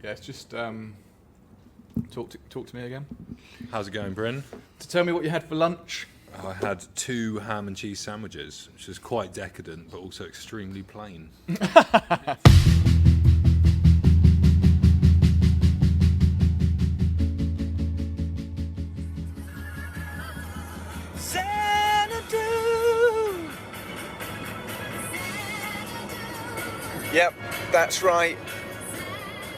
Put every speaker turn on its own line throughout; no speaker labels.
Yeah, it's just talk to me again.
How's it going, Bryn?
To tell me what you had for lunch.
I had 2 ham and cheese sandwiches, which is quite decadent, but also extremely plain.
Yep, that's right.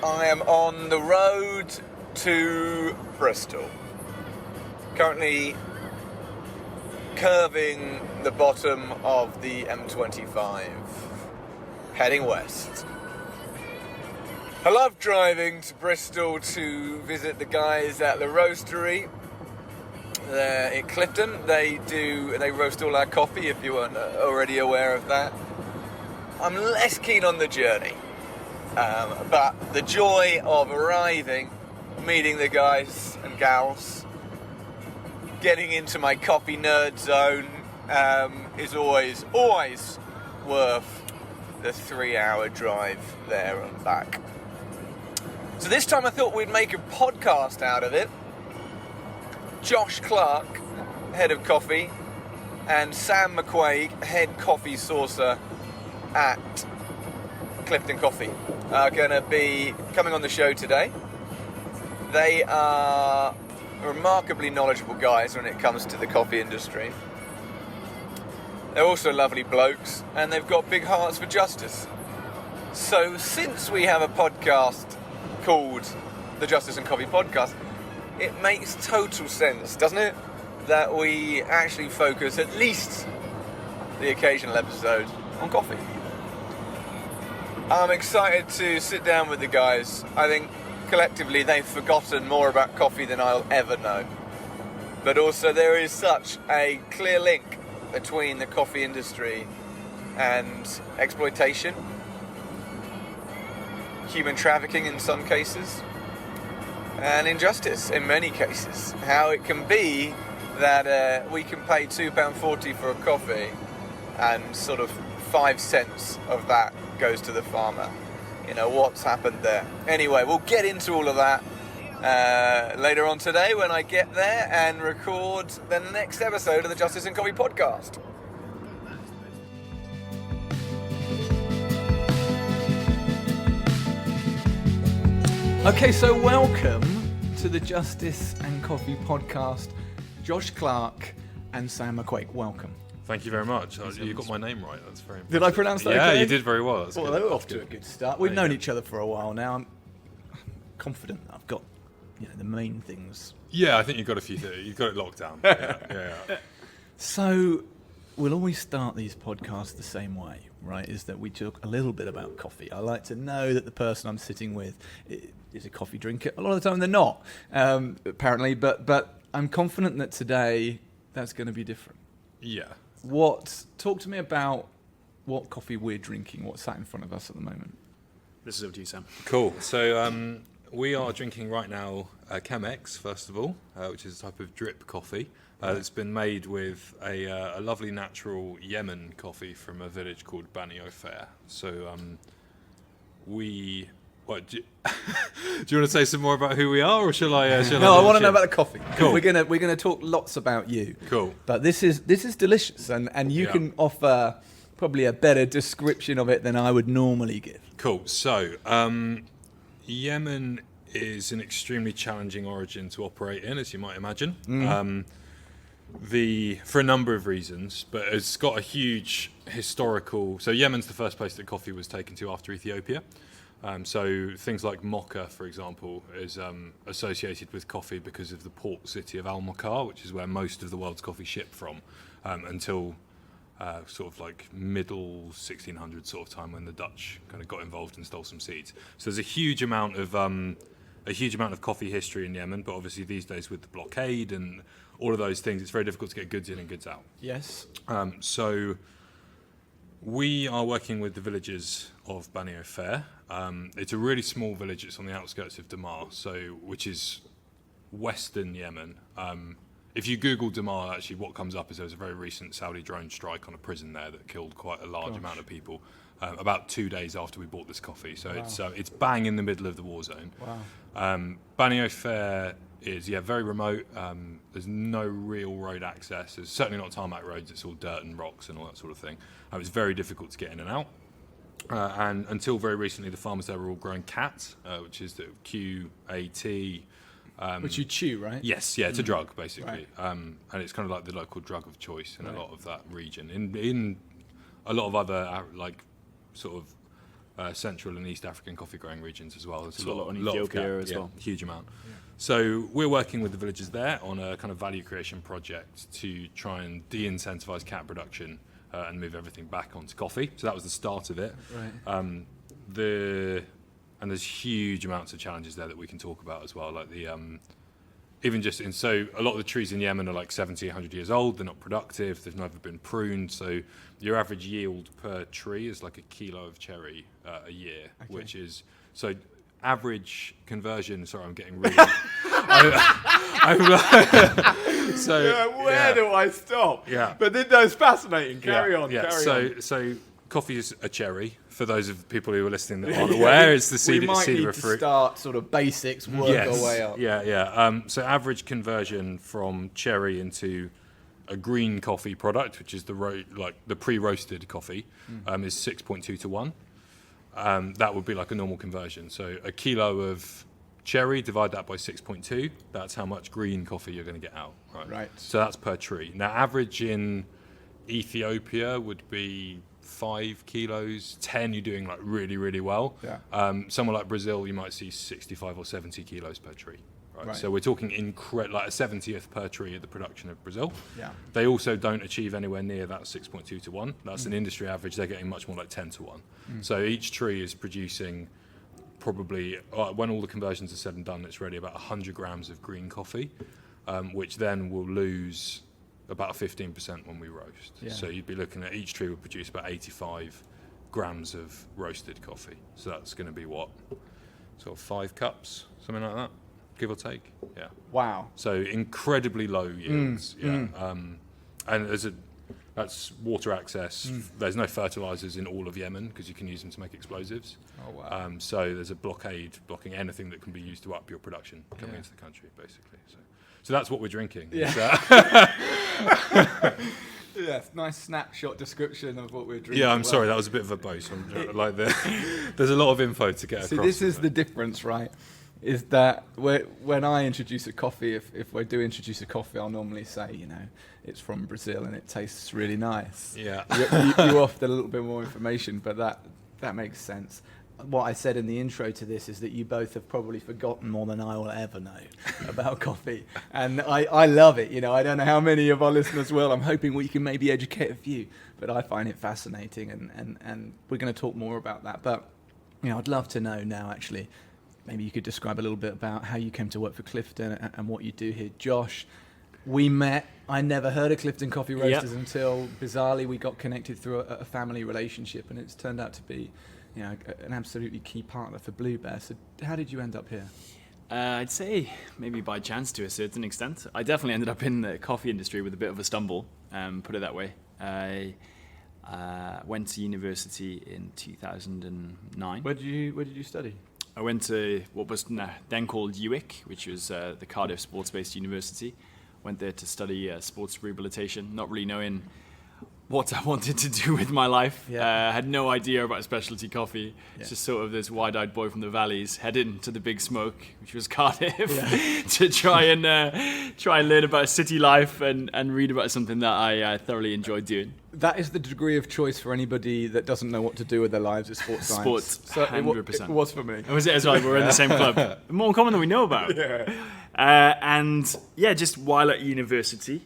I am on the road to Bristol. Currently curving the bottom of the M25, heading west. I love driving to Bristol to visit the guys at the roastery. They're in Clifton. They roast all our coffee, if you weren't already aware of that. I'm less keen on the journey, but the joy of arriving, meeting the guys and gals, getting into my coffee nerd zone is always worth the 3-hour drive there and back. So this time I thought we'd make a podcast out of it. Josh Clarke, head of coffee, and Sam Maccuaig, head coffee sourcer at Clifton Coffee, are going to be coming on the show today. They are remarkably knowledgeable guys when it comes to the coffee industry. They're also lovely blokes, and they've got big hearts for justice. So since we have a podcast called the Justice and Coffee Podcast, it makes total sense, doesn't it, that we actually focus at least the occasional episode on coffee. I'm excited to sit down with the guys. I think collectively they've forgotten more about coffee than I'll ever know. But also there is such a clear link between the coffee industry and exploitation, human trafficking in some cases, and injustice in many cases. How it can be that we can pay £2.40 for a coffee and sort of 5 cents of that goes to the farmer. You know, what's happened there? Anyway, we'll get into all of that later on today when I get there and record the next episode of the Justice and Coffee Podcast. Okay, so welcome to the Justice and Coffee Podcast. Josh Clarke and Sam Maccuaig, welcome.
Thank you very much. You got my name right. That's very impressive.
Did I pronounce that
Yeah,
okay?
you did very well. That's
well,
good.
we're off to a good start. We've known each other for a while now. I'm confident that I've got the main things.
Yeah, I think you've got a few things. You've got it locked down. Yeah.
So we'll always start these podcasts the same way, right? Is that we talk a little bit about coffee. I like to know that the person I'm sitting with is a coffee drinker. A lot of the time they're not, apparently, but I'm confident that today that's going to be different.
Yeah.
Talk to me about what coffee we're drinking, what's sat in front of us at the moment.
This is over to you, Sam.
Cool. So we are drinking right now Chemex, first of all, which is a type of drip coffee. It's been made with a lovely natural Yemen coffee from a village called Bani Ofair. So do you want to say some more about who we are, or shall I?
I want to know about the coffee.
Cool.
We're gonna talk lots about you.
Cool.
But this is delicious, and you can offer probably a better description of it than I would normally give.
Cool. So Yemen is an extremely challenging origin to operate in, as you might imagine. For a number of reasons, but it's got a huge historical. So Yemen's the first place that coffee was taken to after Ethiopia. So things like Mocha, for example, is associated with coffee because of the port city of Al-Mokhtar, which is where most of the world's coffee shipped from, until sort of like middle 1600s sort of time when the Dutch kind of got involved and stole some seeds. So there's a huge amount of coffee history in Yemen, but obviously these days with the blockade and all of those things, it's very difficult to get goods in and goods out.
Yes.
So we are working with the villagers of Bani Ofair. It's a really small village. It's on the outskirts of Dammar, which is western Yemen. If you Google Dammar, actually what comes up is there was a very recent Saudi drone strike on a prison there that killed quite a large amount of people. about 2 days after we bought this coffee. So it's bang in the middle of the war zone.
Wow.
Banio Fair is very remote. There's no real road access. There's certainly not tarmac roads. It's all dirt and rocks and all that sort of thing. It's very difficult to get in and out. And until very recently, the farmers there were all growing cat, which is the QAT.
Which you chew, right?
Yes, it's a drug basically,
Right.
and it's kind of like the local drug of choice in a lot of that region. In a lot of other sort of Central and East African coffee growing regions as well. There's
a lot in
of
Ethiopia
cat,
as well.
Huge amount. Yeah. So we're working with the villagers there on a kind of value creation project to try and de-incentivize cat production and move everything back onto coffee. So that was the start of it.
Right.
And there's huge amounts of challenges there that we can talk about as well, like the so a lot of the trees in Yemen are like 70, 100 years old. They're not productive. They've never been pruned. So your average yield per tree is like a kilo of cherry a year, which is so average conversion. Sorry, I'm getting really.
Where do I stop?
Yeah.
But that's fascinating. Carry on.
So coffee is a cherry. For those of people who are listening that aren't aware, it's the seed,
we might
seed
need
of a
to
fruit.
start sort of basics, work our way up.
So average conversion from cherry into a green coffee product, which is the pre-roasted coffee, is 6.2 to 1. That would be like a normal conversion. So a kilo of cherry, divide that by 6.2. That's how much green coffee you're going to get out.
Right.
So that's per tree. Now, average in Ethiopia would be 5 kilos. 10, you're doing like really, really well.
Yeah.
Somewhere like Brazil, you might see 65 or 70 kilos per tree.
Right.
So we're talking like a 70th per tree of the production of Brazil.
Yeah.
They also don't achieve anywhere near that 6.2 to 1. That's an industry average. They're getting much more like 10 to 1. So each tree is producing probably, when all the conversions are said and done, it's really about 100 grams of green coffee, which then will lose about 15% when we roast.
Yeah.
So you'd be looking at each tree will produce about 85 grams of roasted coffee. So that's going to be what? Sort of 5 cups, something like that, give or take. Yeah.
Wow.
So incredibly low yields. And that's water access. There's no fertilizers in all of Yemen because you can use them to make explosives.
Oh, wow.
So there's a blockade blocking anything that can be used to up your production coming into the country, basically. So that's what we're drinking.
Yeah. Yes, nice snapshot description of what we're drinking.
Yeah, I'm sorry, that was a bit of a boast. There's a lot of info to get across.
See, this is the difference, right? Is that when I introduce a coffee, if we do introduce a coffee, I'll normally say, it's from Brazil and it tastes really nice.
Yeah.
You offer a little bit more information, but that makes sense. What I said in the intro to this is that you both have probably forgotten more than I will ever know about coffee. And I love it. I don't know how many of our listeners will. I'm hoping we can maybe educate a few. But I find it fascinating, and we're going to talk more about that. But I'd love to know now, actually, maybe you could describe a little bit about how you came to work for Clifton and what you do here. Josh, we met. I never heard of Clifton Coffee Roasters until, bizarrely, we got connected through a family relationship, and it's turned out to be an absolutely key partner for Blue Bear. So how did you end up here?
I'd say maybe by chance to a certain extent. I definitely ended up in the coffee industry with a bit of a stumble, put it that way. I went to university in 2009.
Where did you study?
I went to what was then called UWIC, which was the Cardiff Sports-Based University. Went there to study sports rehabilitation, not really knowing what I wanted to do with my life. I had no idea about specialty coffee. It's just sort of this wide-eyed boy from the valleys heading to the big smoke, which was Cardiff, to try and learn about city life and read about something that I thoroughly enjoyed doing.
That is the degree of choice for anybody that doesn't know what to do with their lives, is sports science.
Sports,
so
100%.
It was for me.
Was it as well? We're in the same club. More common than we know about. Just while at university,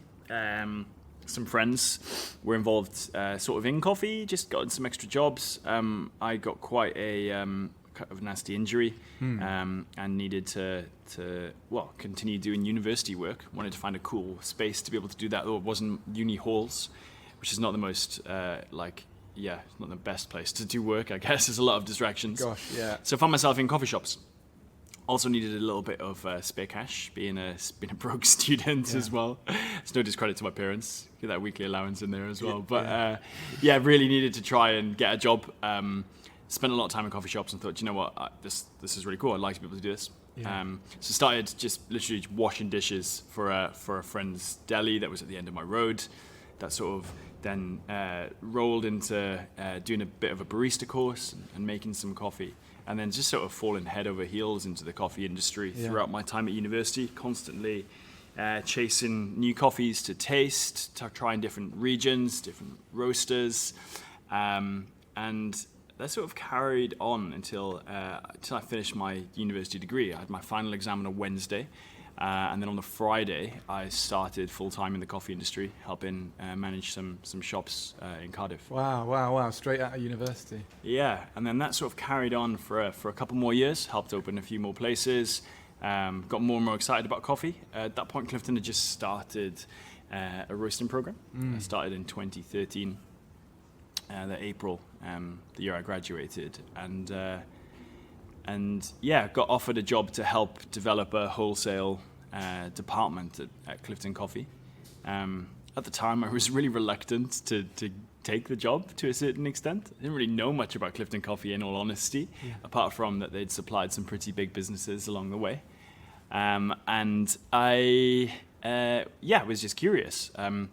some friends were involved sort of in coffee, just got some extra jobs. I got quite a kind of nasty injury and needed to continue doing university work. Wanted to find a cool space to be able to do that, though it wasn't uni halls, which is not the most it's not the best place to do work, I guess. There's a lot of distractions.
Gosh, yeah.
So I found myself in coffee shops, Also needed a little bit of spare cash, being a broke student as well. It's no discredit to my parents. Get that weekly allowance in there as well. But really needed to try and get a job. Spent a lot of time in coffee shops and thought, you know what, this is really cool. I'd like to be able to do this.
Yeah.
So started just literally washing dishes for a friend's deli that was at the end of my road. That sort of then rolled into doing a bit of a barista course and making some coffee. And then just sort of falling head over heels into the coffee industry throughout my time at university, constantly chasing new coffees to taste, trying different regions, different roasters. And that sort of carried on until I finished my university degree. I had my final exam on a Wednesday. And then on the Friday, I started full-time in the coffee industry, helping manage some shops in Cardiff.
Wow. Straight out of university.
Yeah, and then that sort of carried on for a couple more years, helped open a few more places, got more and more excited about coffee. At that point, Clifton had just started a roasting program. I started in 2013, the April, the year I graduated. And got offered a job to help develop a wholesale department at Clifton Coffee. At the time, I was really reluctant to take the job to a certain extent. I didn't really know much about Clifton Coffee, in all honesty, apart from that they'd supplied some pretty big businesses along the way. And I was just curious. I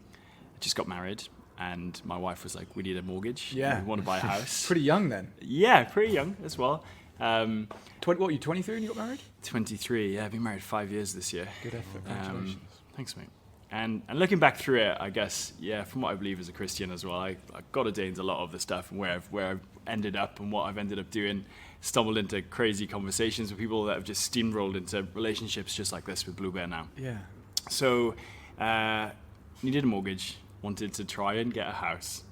just got married. And my wife was like, we need a mortgage.
Yeah.
We want to buy a house.
Pretty young then.
Yeah, pretty young as well.
What were you, 23 when you got married?
23, yeah, I've been married 5 years this year.
Good effort, congratulations.
Thanks, mate. And looking back through it, I guess, from what I believe as a Christian as well, I got ordained a lot of the stuff and where I've ended up and what I've ended up doing, stumbled into crazy conversations with people that have just steamrolled into relationships just like this with Blue Bear now.
Yeah.
So, needed a mortgage, wanted to try and get a house.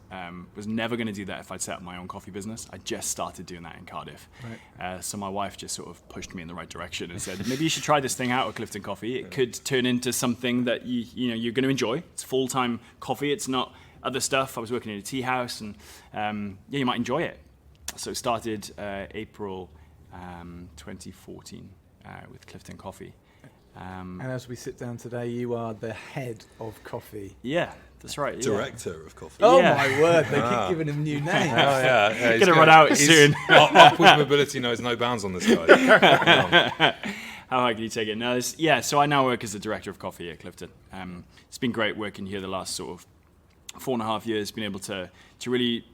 Was never going to do that if I'd set up my own coffee business. I just started doing that in Cardiff.
Right.
So my wife just sort of pushed me in the right direction and said, maybe you should try this thing out at Clifton Coffee. It could turn into something that you're going to enjoy. It's full-time coffee. It's not other stuff. I was working in a tea house and you might enjoy it. So it started April 2014 with Clifton Coffee.
And as we sit down today, you are the head of coffee.
Yeah, that's right.
Director of coffee.
Oh
Yeah.
my word, they keep giving him new names.
He's
Gonna run out soon.
Upward mobility knows no bounds on this guy.
How high can you take it? No, so I now work as the director of coffee at Clifton. It's been great working here the last sort of 4.5 years, been able to really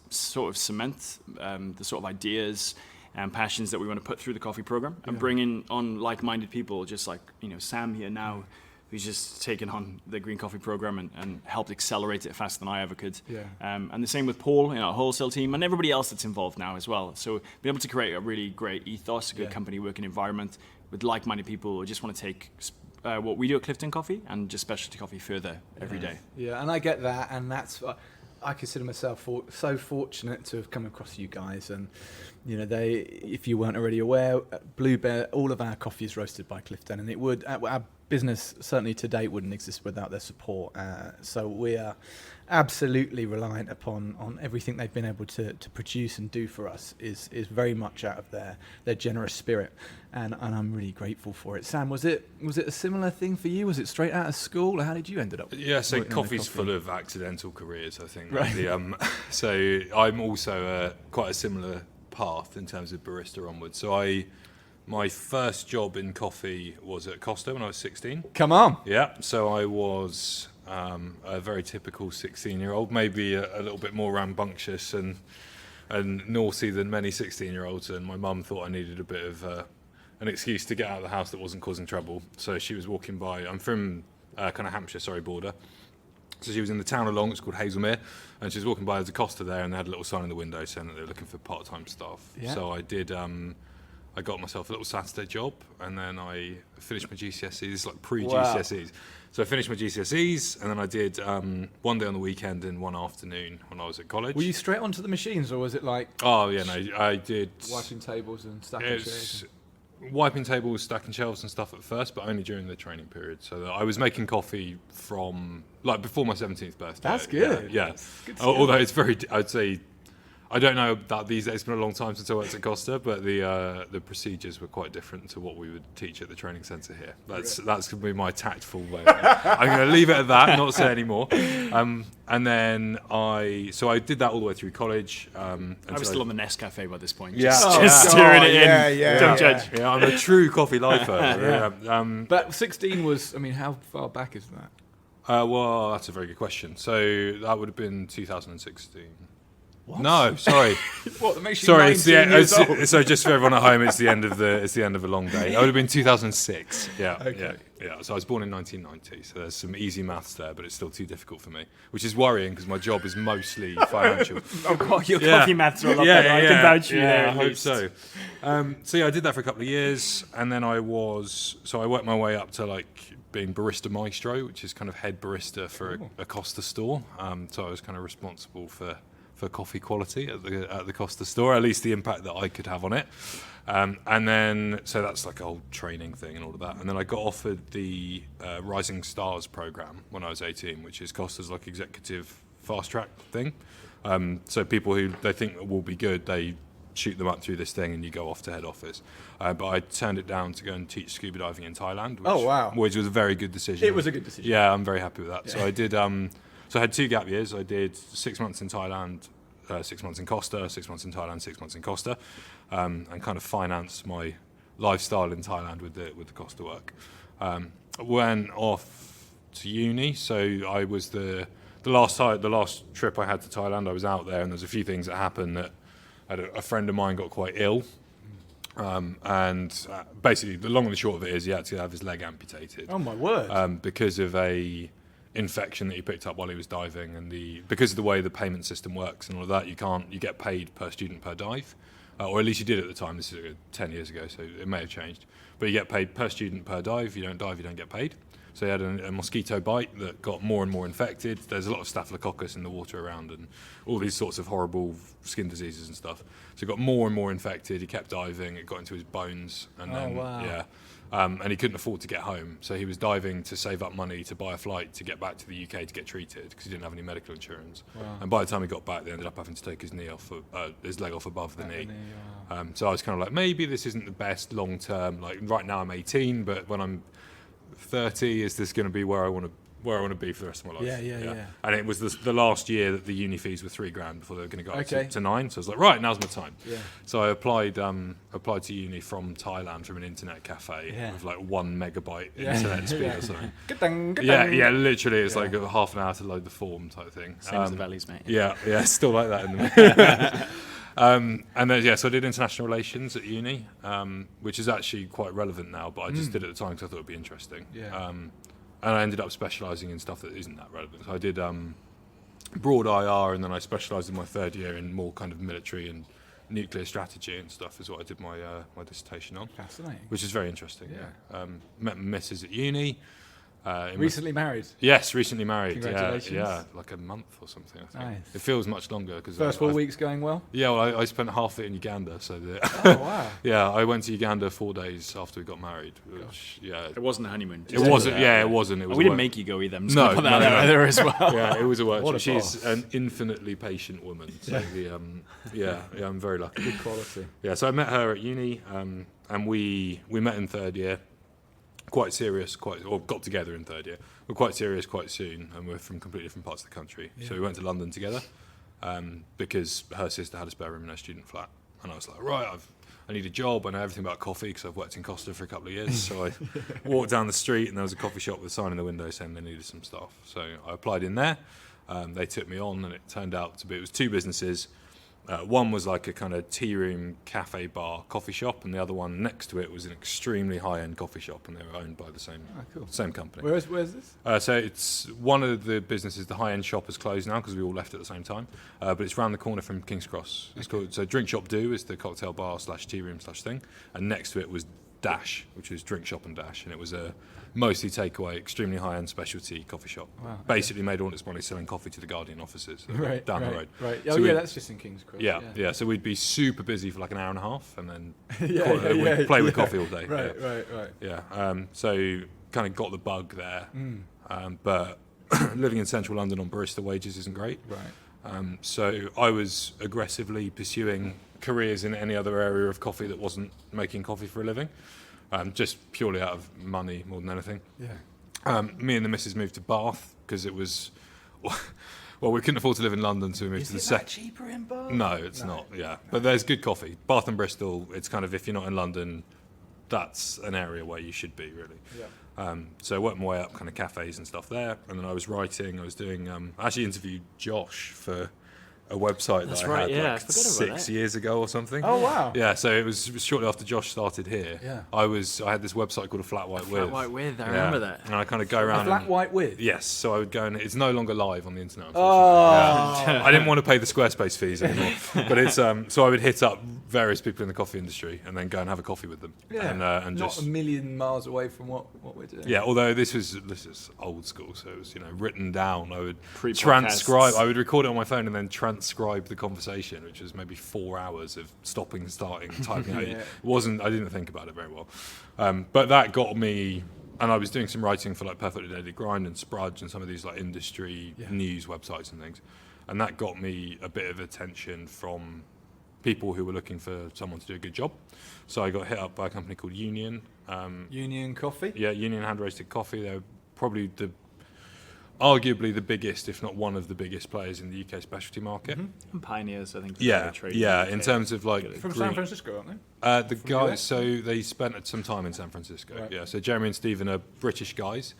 sort of cement the sort of ideas and passions that we want to put through the coffee program and bring in on like-minded people, just like Sam here now, who's just taken on the green coffee program and helped accelerate it faster than I ever could.
Yeah.
And the same with Paul, our wholesale team, and everybody else that's involved now as well. So being able to create a really great ethos, a good company working environment with like-minded people who just want to take what we do at Clifton Coffee and just specialty coffee further every day.
Yeah, and I get that, and that's I consider myself so fortunate to have come across you guys, and if you weren't already aware, Blue Bear, all of our coffee is roasted by Clifton, and it would our business certainly to date wouldn't exist without their support. So we are absolutely reliant upon everything they've been able to produce and do for us is very much out of their generous spirit, and I'm really grateful for it. Sam, was it a similar thing for you? Was it straight out of school, or how did you end up?
Yeah, so
working on the
coffee's
coffee?
full of accidental careers, I think.
Right.
So I'm also quite a similar path in terms of barista onwards. So my first job in coffee was at Costa when I was 16.
Come on.
Yeah, so I was a very typical 16-year-old, maybe a little bit more rambunctious and naughty than many 16-year-olds, and my mum thought I needed a bit of an excuse to get out of the house that wasn't causing trouble. So she was walking by, I'm from kind of Hampshire, border. So she was in the town along, it's called Hazelmere, and she was walking by, there's a Costa there, and they had a little sign in the window saying that they were looking for part-time staff.
Yeah.
So I did, I got myself a little Saturday job, and then I finished my GCSEs, like pre-GCSEs. So I finished my GCSEs, and then I did one day on the weekend and one afternoon when I was at college.
Were you straight onto the machines, or was it like
Oh, yeah, no, I did...
wiping tables and stacking chairs?
Wiping tables, stacking shelves and stuff at first, but only during the training period. So that I was making coffee from, before my 17th birthday.
That's good.
Yeah.
That's good
Although it's very, I'd say I don't know that these days. It's been a long time since I worked at Costa, but the procedures were quite different to what we would teach at the training centre here. That's going to be my tactful way. I'm going to leave it at that, not say any more. And then I did that all the way through college.
I was still on the Nescafe by this point.
Yeah.
Just stirring it in. Don't judge.
Yeah, I'm a true coffee lifer.
But 16 was, I mean, how far back is that?
Well, that's a very good question. So that would have been 2016. What? No, sorry.
What? That makes you
sorry,
19 years old.
so just for everyone at home, it's the end of a long day. That would have been 2006. Yeah,
Okay.
yeah. So I was born in 1990. So there's some easy maths there, but it's still too difficult for me, which is worrying because my job is mostly financial.
Your coffee maths are a lot better. I can vouch for you there.
I hope so. So yeah, I did that for a couple of years, and then I worked my way up to like being barista maestro, which is kind of head barista for a Costa store. So I was kind of responsible for coffee quality at the Costa store, at least the impact that I could have on it. And then, so that's like a whole training thing and all of that. And then I got offered the Rising Stars program when I was 18, which is Costa's like executive fast track thing. So people who they think will be good, they shoot them up through this thing and you go off to head office. But I turned it down to go and teach scuba diving in Thailand, which was a very good decision.
It was a good decision.
Yeah, I'm very happy with that. Yeah. So I did, so I had 2 gap years. I did 6 months in Thailand, 6 months in Costa, 6 months in Thailand, 6 months in Costa, and kind of financed my lifestyle in Thailand with the Costa work. Went off to uni, so I was the last trip I had to Thailand. I was out there, and there's a few things that happened that a friend of mine got quite ill. And basically, the long and the short of it is he had to have his leg amputated.
Oh my word!
Because of a infection that he picked up while he was diving, and because of the way the payment system works and all of that, you get paid per student per dive, or at least you did at the time. This is 10 years ago, so it may have changed. But you get paid per student per dive. You don't dive, you don't get paid. So he had a mosquito bite that got more and more infected. There's a lot of staphylococcus in the water around and all these sorts of horrible skin diseases and stuff. So he got more and more infected. He kept diving. It got into his bones. And then, yeah. And he couldn't afford to get home. So he was diving to save up money to buy a flight to get back to the UK to get treated because he didn't have any medical insurance. Wow. And by the time he got back, they ended up having to take his leg off above the knee. Wow. So I was kind of like, maybe this isn't the best long term. Like right now I'm 18, but when I'm 30, is this going to be where I want to be for the rest of my life? Yeah. And it was the last year that the uni fees were $3,000 before they were going to go up to 9. So I was like, right, now's my time. Yeah. So I applied to uni from Thailand from an internet cafe with like 1 megabyte internet speed or something. Yeah, literally, it's like a half an hour to load the form type thing.
Same as the valleys, mate.
Yeah, still like that in the and then so I did international relations at uni, which is actually quite relevant now, but I just did it at the time because I thought it would be interesting. Yeah. And I ended up specialising in stuff that isn't that relevant. So I did broad IR, and then I specialised in my 3rd year in more kind of military and nuclear strategy and stuff is what I did my dissertation on.
Fascinating.
Which is very interesting. Yeah. Met Mrs. at uni.
Recently married?
Yes, recently married.
Congratulations.
Yeah, like a month or something, I think.
Nice.
It feels much longer. Cause
First 4 weeks going well?
Yeah, well, I spent half it in Uganda. So
oh, wow.
Yeah, I went to Uganda 4 days after we got married. Which,
it wasn't a honeymoon.
It wasn't, it wasn't. It was
we didn't make you go either. I'm just
no,
going to put that out there as well.
Yeah, it was a work trip.
What a
She's
boss.
an infinitely patient woman. So I'm very lucky.
Good quality.
Yeah, so I met her at uni, and we met in 3rd year. Quite serious, got together in 3rd year. We're quite serious quite soon, and we're from completely different parts of the country. Yeah. So we went to London together because her sister had a spare room in her student flat. And I was like, right, I need a job. I know everything about coffee because I've worked in Costa for a couple of years. So I walked down the street and there was a coffee shop with a sign in the window saying they needed some staff. So I applied in there. They took me on, and it turned out to be, it was 2 businesses. One was like a kind of tea room, cafe, bar, coffee shop, and the other one next to it was an extremely high-end coffee shop, and they were owned by the same company.
Where's this?
So it's one of the businesses. The high-end shop has closed now because we all left at the same time. But it's round the corner from King's Cross. It's called Drink Shop Do is the cocktail bar / tea room / thing, and next to it was Dash, which was Drink Shop and Dash, and it was a mostly takeaway, extremely high-end specialty coffee shop. Wow, basically made all its money selling coffee to the Guardian offices down the road.
Right.
So
That's just in King's Cross.
Yeah. So we'd be super busy for like an hour and a half, and then
we'd
play with coffee all day.
Right.
Yeah. So kind of got the bug there, but living in central London on barista wages isn't great. So I was aggressively pursuing careers in any other area of coffee that wasn't making coffee for a living, just purely out of money more than anything.
Yeah.
Me and the missus moved to Bath because it was, well, we couldn't afford to live in London, so we moved to the second.
cheaper in Bath?
No, it's not. Yeah, but there's good coffee. Bath and Bristol. It's kind of, if you're not in London, that's an area where you should be, really.
Yeah.
So I worked my way up, kind of cafes and stuff there, and then I was writing. I was doing. I actually interviewed Josh for a website
That's
that
right,
I had
yeah, I
like
forgot about
6
that.
years ago or something.
Oh, wow.
Yeah, so it was shortly after Josh started here.
Yeah.
I had this website called A Flat White With.
Flat White With, I
Yeah.
remember that.
And I kind of go around.
A flat
and-
white with?
Yes, so I would go and it's no longer live on the internet.
Oh.
Unfortunately. Yeah. I didn't want to pay the Squarespace fees anymore, but it's so I would hit up various people in the coffee industry and then go and have a coffee with them.
Yeah.
And
Not
just
a million miles away from what we're doing.
yeah. Although this is old school, so it was written down. I would
Pre-podcasts.
transcribe. I would record it on my phone and then transcribe the conversation, which was maybe 4 hours of stopping, starting, typing out.
Yeah.
It wasn't. I didn't think about it very well, but that got me. And I was doing some writing for like Perfectly Daily Grind and Sprudge and some of these like industry news websites and things, and that got me a bit of attention from people who were looking for someone to do a good job. So I got hit up by a company called Union.
Union Coffee?
Yeah, Union Hand Roasted Coffee. They're probably arguably the biggest, if not one of the biggest players in the UK specialty market.
And Pioneers, I think.
Yeah,
trade
yeah.
in
In
the
terms of like
From
green-
San Francisco, aren't they?
the guys, so they spent some time in San Francisco.
Right.
Yeah, so Jeremy and Stephen are British guys,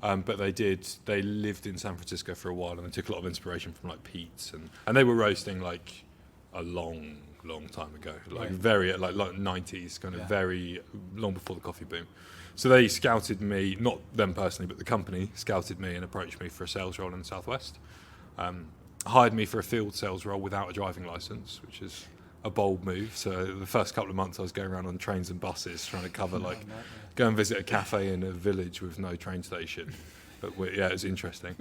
but they lived in San Francisco for a while, and they took a lot of inspiration from like Pete's, and they were roasting like a long time ago, like
Right.
very like 90s, kind of
Yeah.
very long before the coffee boom. So they scouted me, not them personally, but the company scouted me and approached me for a sales role in the Southwest. Hired me for a field sales role without a driving license, which is a bold move. So the first couple of months I was going around on trains and buses trying to cover go and visit a cafe in a village with no train station. But yeah, it was interesting.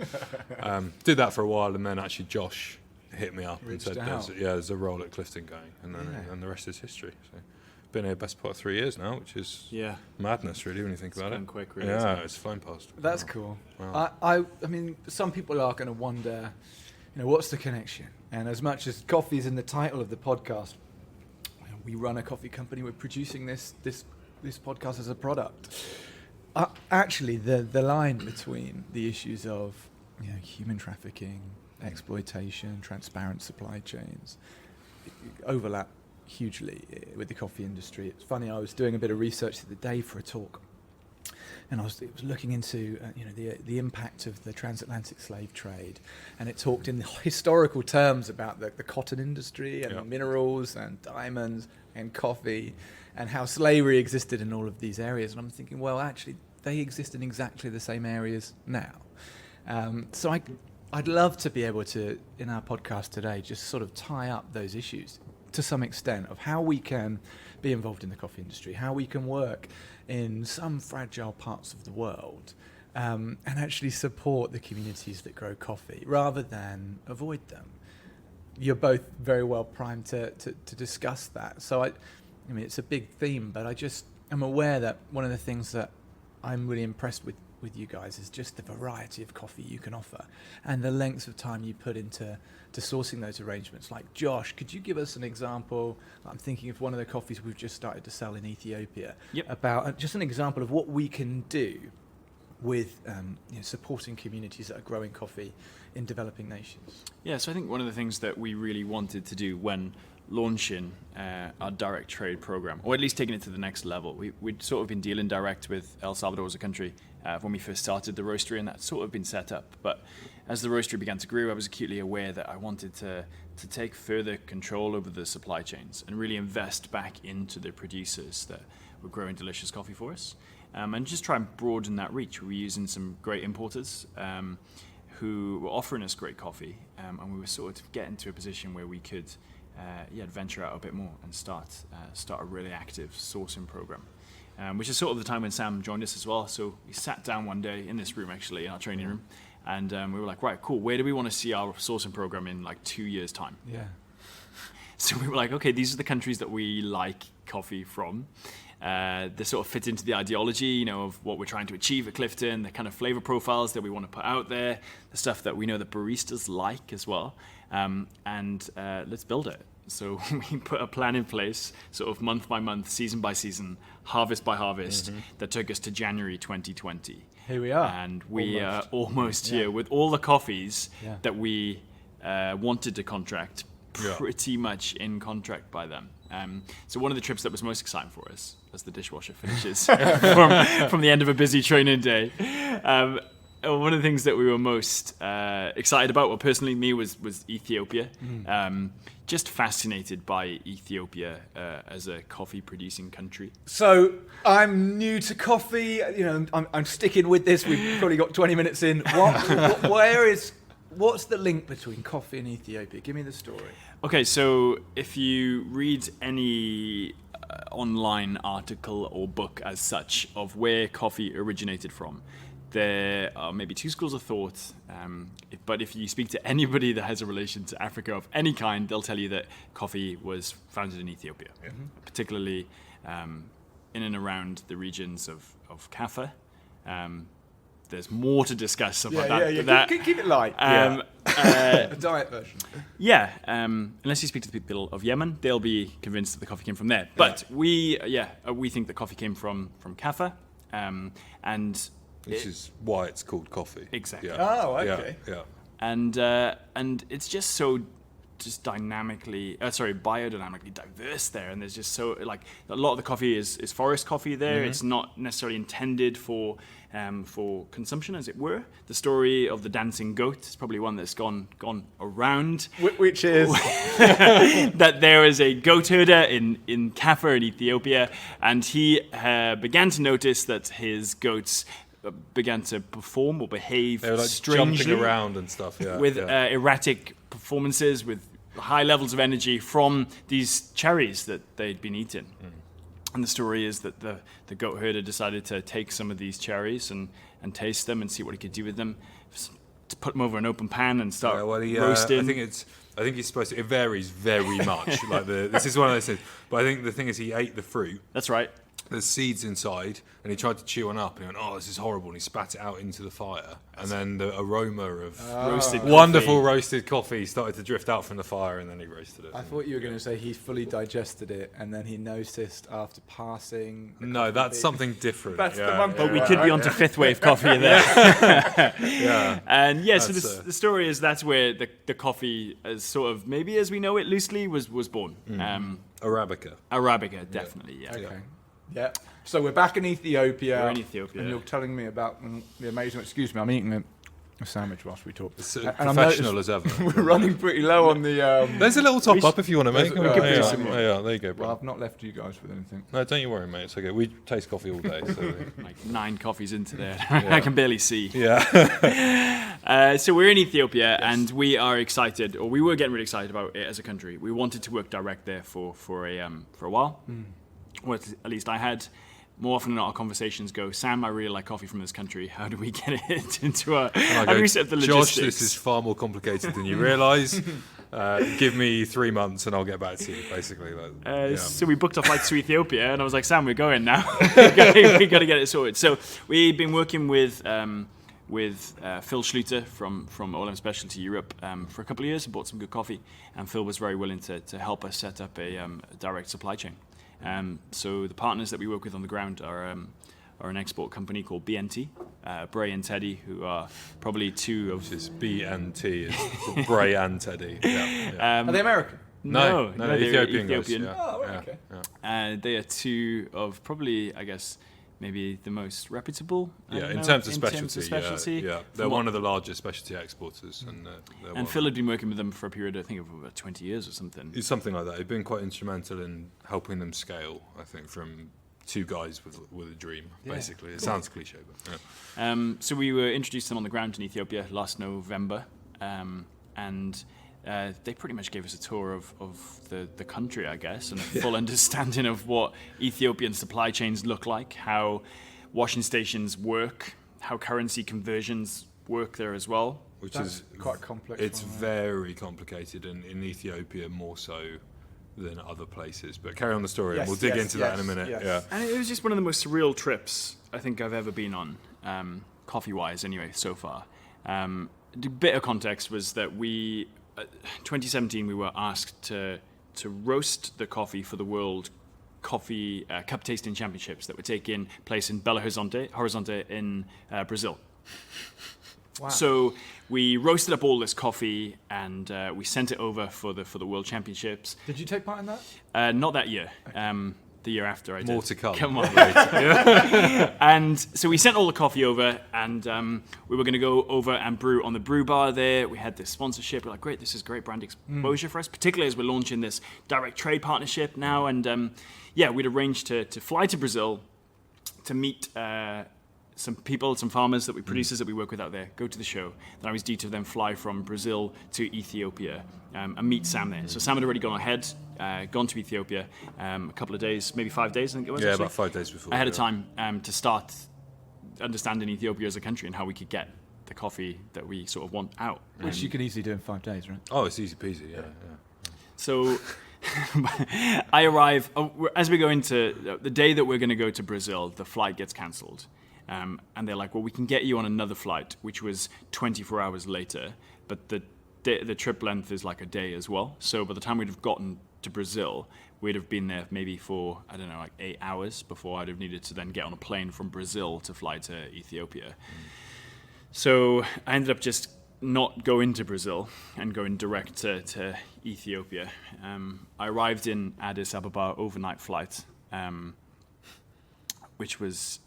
Did that for a while, and then actually Josh hit me up and
Reached
said,
out.
there's a role at Clifton going, and then
Yeah.
and the rest is history. So been here best part of 3 years now, which is
Yeah.
madness, really, when you think
It's
about
gone
it.
quick, really,
Yeah,
isn't it?
it's flown past.
That's
Wow.
cool.
Wow.
I mean, some people are going to wonder, what's the connection? And as much as coffee is in the title of the podcast, we run a coffee company. We're producing this podcast as a product. Actually, the line between the issues of human trafficking, exploitation, transparent supply chains overlap hugely with the coffee industry. It's funny, I was doing a bit of research the other day for a talk, and I was looking into the impact of the transatlantic slave trade, and it talked in historical terms about the cotton industry and
Yeah.
minerals and diamonds and coffee, and how slavery existed in all of these areas. And I'm thinking, well, actually, they exist in exactly the same areas now. So I'd love to be able to, in our podcast today, just sort of tie up those issues to some extent of how we can be involved in the coffee industry, how we can work in some fragile parts of the world, and actually support the communities that grow coffee rather than avoid them. You're both very well primed to discuss that. So I mean, it's a big theme, but I'm aware that one of the things that I'm really impressed with you guys is just the variety of coffee you can offer and the length of time you put into sourcing those arrangements. Like, Josh, could you give us an example? I'm thinking of one of the coffees we've just started to sell in Ethiopia.
Yep.
About just an example of what we can do with supporting communities that are growing coffee in developing nations.
Yeah, so I think one of the things that we really wanted to do when launching our direct trade program, or at least taking it to the next level, we'd sort of been dealing direct with El Salvador as a country when we first started the roastery, and that's sort of been set up. But as the roastery began to grow, I was acutely aware that I wanted to take further control over the supply chains and really invest back into the producers that were growing delicious coffee for us, and just try and broaden that reach. We were using some great importers who were offering us great coffee, and we were sort of getting to a position where we could venture out a bit more and start a really active sourcing program, which is sort of the time when Sam joined us as well. So we sat down one day in this room, actually, in our training room, and we were like, right, cool, where do we want to see our sourcing program in like 2 years' time?
Yeah.
So we were like, okay, these are the countries that we like coffee from. They sort of fit into the ideology, of what we're trying to achieve at Clifton, the kind of flavor profiles that we want to put out there, the stuff that we know that baristas like as well. and let's build it. So we put a plan in place, sort of month by month, season by season, harvest by harvest, that took us to January 2020.
Here we are.
And we are almost here with all the coffees that we wanted to contract, pretty much in contract by them. So one of the trips that was most exciting for us, as the dishwasher finishes from the end of a busy training day, one of the things that we were most excited about, well, personally, me, was Ethiopia. Just fascinated by Ethiopia as a coffee-producing country.
So I'm new to coffee. I'm sticking with this. We've probably got 20 minutes in. What's the link between coffee and Ethiopia? Give me the story.
Okay, so if you read any online article or book as such of where coffee originated from, there are maybe two schools of thought, but if you speak to anybody that has a relation to Africa of any kind, they'll tell you that coffee was founded in Ethiopia, particularly in and around the regions of Kaffa. There's more to discuss about that.
Keep it light. A diet version.
Yeah, unless you speak to the people of Yemen, they'll be convinced that the coffee came from there. But we think that coffee came from Kaffa, and
Which is why it's called coffee.
Exactly.
Yeah.
Oh, okay.
Yeah.
And it's just so biodynamically diverse there, and there's just so a lot of the coffee is forest coffee there. It's not necessarily intended for consumption, as it were. The story of the dancing goat is probably one that's gone around,
Which is
that there is a goat herder in Kaffa in Ethiopia, and he began to notice that his goats began to perform or behave
They were
strangely,
jumping around and stuff,
with erratic performances, with high levels of energy from these cherries that they'd been eating. And the story is that the goat herder decided to take some of these cherries and taste them and see what he could do with them, to put them over an open pan and start roasting.
I think he's supposed to. It varies very much. This is one of those things. But I think the thing is, he ate the fruit.
That's right.
There's seeds inside, and he tried to chew one up, and he went, "Oh, this is horrible!" And he spat it out into the fire, and then the aroma of roasted coffee started to drift out from the fire, and then he roasted it.
I thought you were going to say he fully digested it, and then he noticed after passing.
No, that's something different.
That's the one.
But we could be onto fifth wave coffee there.
Yeah.
And so the story is that's where the coffee, as sort of maybe as we know it loosely, was born. Arabica, definitely. Yeah.
Okay. Yeah. So we're back in Ethiopia.
We're in Ethiopia.
And you're telling me about the amazing. Excuse me, I'm eating a sandwich whilst we talk.
It's professional as ever.
We're running pretty low on the.
There's a little top up if you want to make.
We could do some more.
Yeah, there you go, bro.
Well, I've not left you guys with anything.
No, don't you worry, mate. It's okay. We taste coffee all day. So
Like 9 coffees into there. I can barely see.
Yeah.
So we're in Ethiopia, and we are excited, or we were getting really excited about it as a country. We wanted to work direct there for a while. Or at least I had. More often than not, our conversations go, Sam, I really like coffee from this country. How do we get it into our... How do we set up the logistics?
Josh, this is far more complicated than you realise. Give me 3 months and I'll get back to you, basically.
So we booked our flights to Ethiopia, and I was like, Sam, we're going now. we got to get it sorted. So we've been working with Phil Schluter from OLM Specialty Europe for a couple of years and bought some good coffee. And Phil was very willing to help us set up a direct supply chain. So the partners that we work with on the ground are an export company called BNT, Bryn and Teddy, who are probably two of...
Which is BNT, is Bryn and Teddy. Yeah.
Are they American?
No,
they're
Ethiopian.
Ethiopian.
Oh, right, okay.
They are two of probably, I guess, maybe the most reputable.
In terms of specialty. Yeah. They're one of the largest specialty exporters.
And Phil had been working with them for a period, I think, of about 20 years or something.
It's something like that. He's been quite instrumental in helping them scale, I think, from two guys with a dream, basically. It sounds cliche, but yeah.
So we were introduced to them on the ground in Ethiopia last November, and they pretty much gave us a tour of the country, I guess, and a full understanding of what Ethiopian supply chains look like, how washing stations work, how currency conversions work there as well.
Which
That's
is
quite complex.
It's very complicated, and in Ethiopia more so than other places. But carry on the story, and we'll dig into that in a minute.
Yes.
Yeah.
And it was just one of the most surreal trips I think I've ever been on, coffee-wise anyway, so far. The bit of context was that we 2017 we were asked to roast the coffee for the World Coffee Cup Tasting Championships that were taking place in Belo Horizonte in Brazil.
Wow.
So we roasted up all this coffee and we sent it over for the World Championships.
Did you take part in that?
Not that year. The year after I did.
More to come.
Come on. And so we sent all the coffee over, and we were going to go over and brew on the brew bar there. We had this sponsorship. We're like, great, this is great brand exposure for us, particularly as we're launching this direct trade partnership now. And we'd arranged to fly to Brazil to meet some people, some farmers, producers that we work with out there, go to the show. Then I was due to then fly from Brazil to Ethiopia and meet Sam there. So Sam had already gone ahead, gone to Ethiopia a couple of days, maybe 5 days, I think it was.
Yeah,
actually,
about 5 days before.
ahead of time to start understanding Ethiopia as a country and how we could get the coffee that we sort of want out.
Which you can easily do in 5 days, right?
Oh, it's easy peasy, yeah.
So I arrive, as we go into the day that we're going to go to Brazil, the flight gets cancelled. And they're like, well, we can get you on another flight, which was 24 hours later, but the trip length is like a day as well. So by the time we'd have gotten to Brazil, we'd have been there maybe for, I don't know, like 8 hours before I'd have needed to then get on a plane from Brazil to fly to Ethiopia. So I ended up just not going to Brazil and going direct to Ethiopia. I arrived in Addis Ababa overnight flight, which was,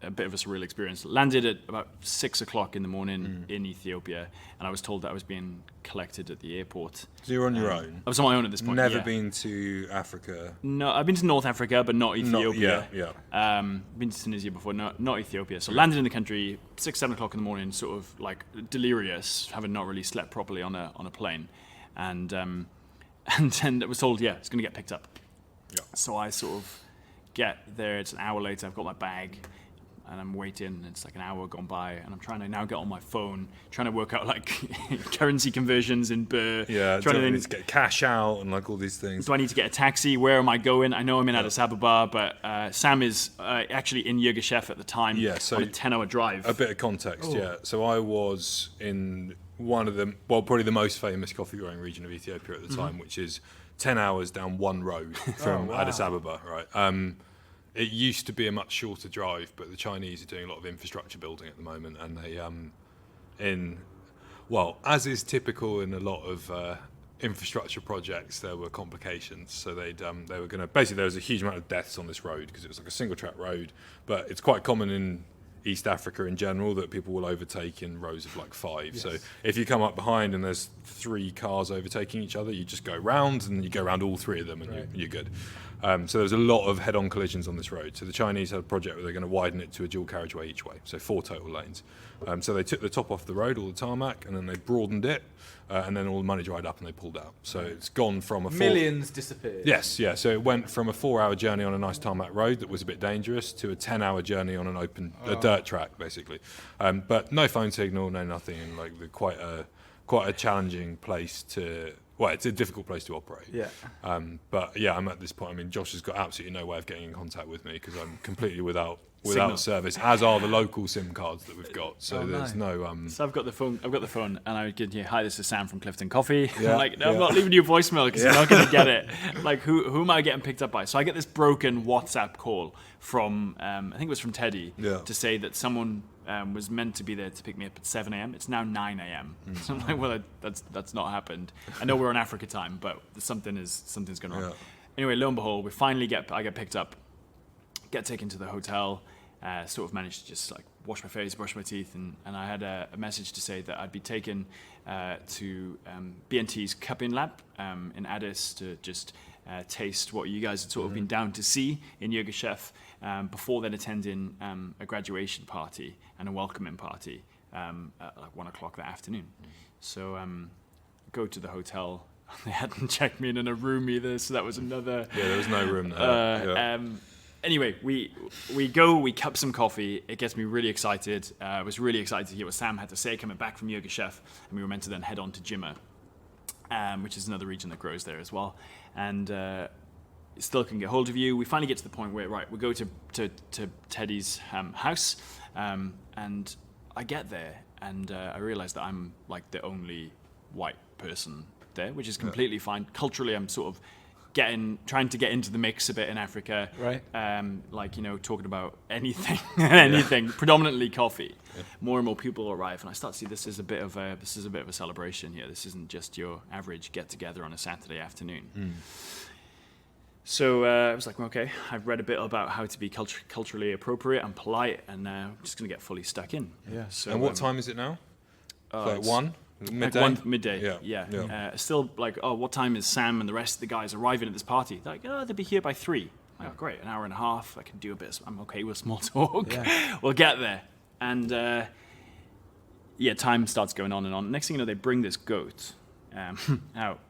a bit of a surreal experience. Landed at about 6 o'clock in the morning in Ethiopia, and I was told that I was being collected at the airport.
So you're on your own?
I was on my own at this point.
Never been to Africa?
No, I've been to North Africa, but not Ethiopia.
Yeah.
Been to Tunisia before, not Ethiopia. So landed in the country 6, 7 o'clock in the morning, sort of like delirious, having not really slept properly on a plane, and then I was told, it's going to get picked up.
Yeah.
So I sort of get there. It's an hour later. I've got my bag. And I'm waiting, and it's like an hour gone by, and I'm trying to now get on my phone, trying to work out like currency conversions in Bryn.
Yeah, trying to get cash out and like all these things.
Do I need to get a taxi? Where am I going? I know I'm in Addis Ababa, but Sam is actually in Yirgacheffe at the time on a 10-hour drive.
A bit of context, So I was in one of the, probably the most famous coffee growing region of Ethiopia at the time, which is 10 hours down one road from Addis Ababa, right? It used to be a much shorter drive, but the Chinese are doing a lot of infrastructure building at the moment, and they, as is typical in a lot of infrastructure projects, there were complications. So they were going to, basically there was a huge amount of deaths on this road because it was like a single track road, but it's quite common in East Africa in general that people will overtake in rows of like 5. Yes. So if you come up behind and there's 3 cars overtaking each other, you just go round and you go around all 3 of them and you're good. So there's a lot of head-on collisions on this road. So the Chinese had a project where they're going to widen it to a dual carriageway each way, so 4 total lanes. So they took the top off the road, all the tarmac, and then they broadened it, and then all the money dried up and they pulled out. So it's gone from
millions disappeared.
Yes, yeah. So it went from a 4-hour journey on a nice tarmac road that was a bit dangerous to a 10-hour journey on an open dirt track, basically. But no phone signal, no nothing, and like quite a challenging place to. Well, it's a difficult place to operate.
Yeah.
But I'm at this point. I mean, Josh has got absolutely no way of getting in contact with me because I'm completely without service, as are the local SIM cards that we've got. So there's no.
So I've got the phone, and I get hi, this is Sam from Clifton Coffee.
Yeah,
I'm like, no, I'm not leaving you a voicemail because I'm not going to get it. Like, who am I getting picked up by? So I get this broken WhatsApp call from, I think it was from Teddy, to say that someone was meant to be there to pick me up at 7 a.m. It's now 9 a.m. So I'm like, well, that's not happened. I know we're on Africa time, but something's going on. Yeah. Anyway, lo and behold, I get picked up, get taken to the hotel. Sort of managed to just like wash my face, brush my teeth, and I had a message to say that I'd be taken to BNT's cupping lab in Addis to just taste what you guys had sort of been down to see in Yirgacheffe before then attending a graduation party and a welcoming party at like 1 o'clock that afternoon. So go to the hotel. They hadn't checked me in a room either, so that was another.
Yeah, there was no room there.
Anyway, we go, we cup some coffee. It gets me really excited. I was really excited to hear what Sam had to say coming back from Yirgacheffe, and we were meant to then head on to Jimma, which is another region that grows there as well. And still can get hold of you. We finally get to the point where, we go to Teddy's house, and I get there, and I realize that I'm like the only white person there, which is completely fine. Culturally, I'm sort of trying to get into the mix a bit in Africa.
Right.
Like, talking about anything, predominantly coffee. Yeah. More and more people arrive, and I start to see this is a bit of a celebration here. This isn't just your average get together on a Saturday afternoon. So I was like, okay, I've read a bit about how to be culturally appropriate and polite, and I'm just going to get fully stuck in.
Yeah.
So, and what time is it now? Like 1? Midday?
Like midday, yeah. Still like, what time is Sam and the rest of the guys arriving at this party? They're like, they'll be here by 3. I'm like, great, an hour and a half. I can do a bit. I'm okay with small talk. Yeah. We'll get there. And time starts going on and on. Next thing you know, they bring this goat out,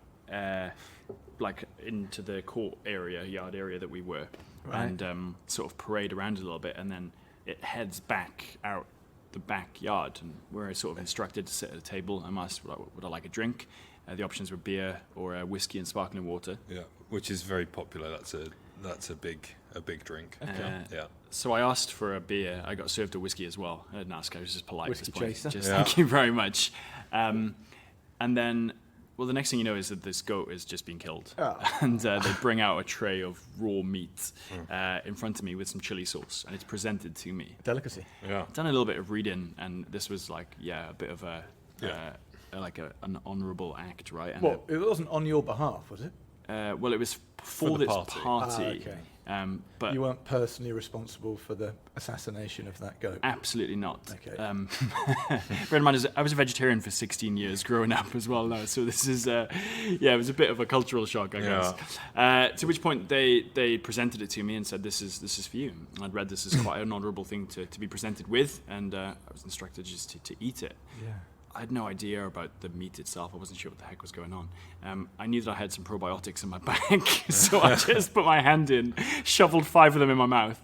like into the yard area that we were, and sort of parade around a little bit, and then it heads back out the backyard, and we're sort of instructed to sit at a table. I asked, would I like a drink? The options were beer or whiskey and sparkling water.
Yeah, which is very popular. That's a big drink.
Okay.
Yeah.
So I asked for a beer. I got served a whiskey as well. I didn't ask. I was just polite
Whiskey
at this point.
chaser.
Just thank you very much. And then, the next thing you know is that this goat is just being killed.
Oh.
And they bring out a tray of raw meat in front of me with some chili sauce, and it's presented to me.
Delicacy.
Yeah.
I've done a little bit of reading, and this was like, a bit of an honourable act, right? And
it wasn't on your behalf, was it?
it was for
the
this
party.
party.
Okay.
But
You weren't personally responsible for the assassination of that goat.
absolutely not.
Okay.
Bear in mind, I was a vegetarian for 16 years growing up as well now, so this is, it was a bit of a cultural shock, I guess. To which point they presented it to me and said, this is for you. And I'd read this as quite an honourable thing to be presented with, and I was instructed just to eat it.
Yeah.
I had no idea about the meat itself. I wasn't sure what the heck was going on. I knew that I had some probiotics in my bag, so I just put my hand in, shoveled 5 of them in my mouth,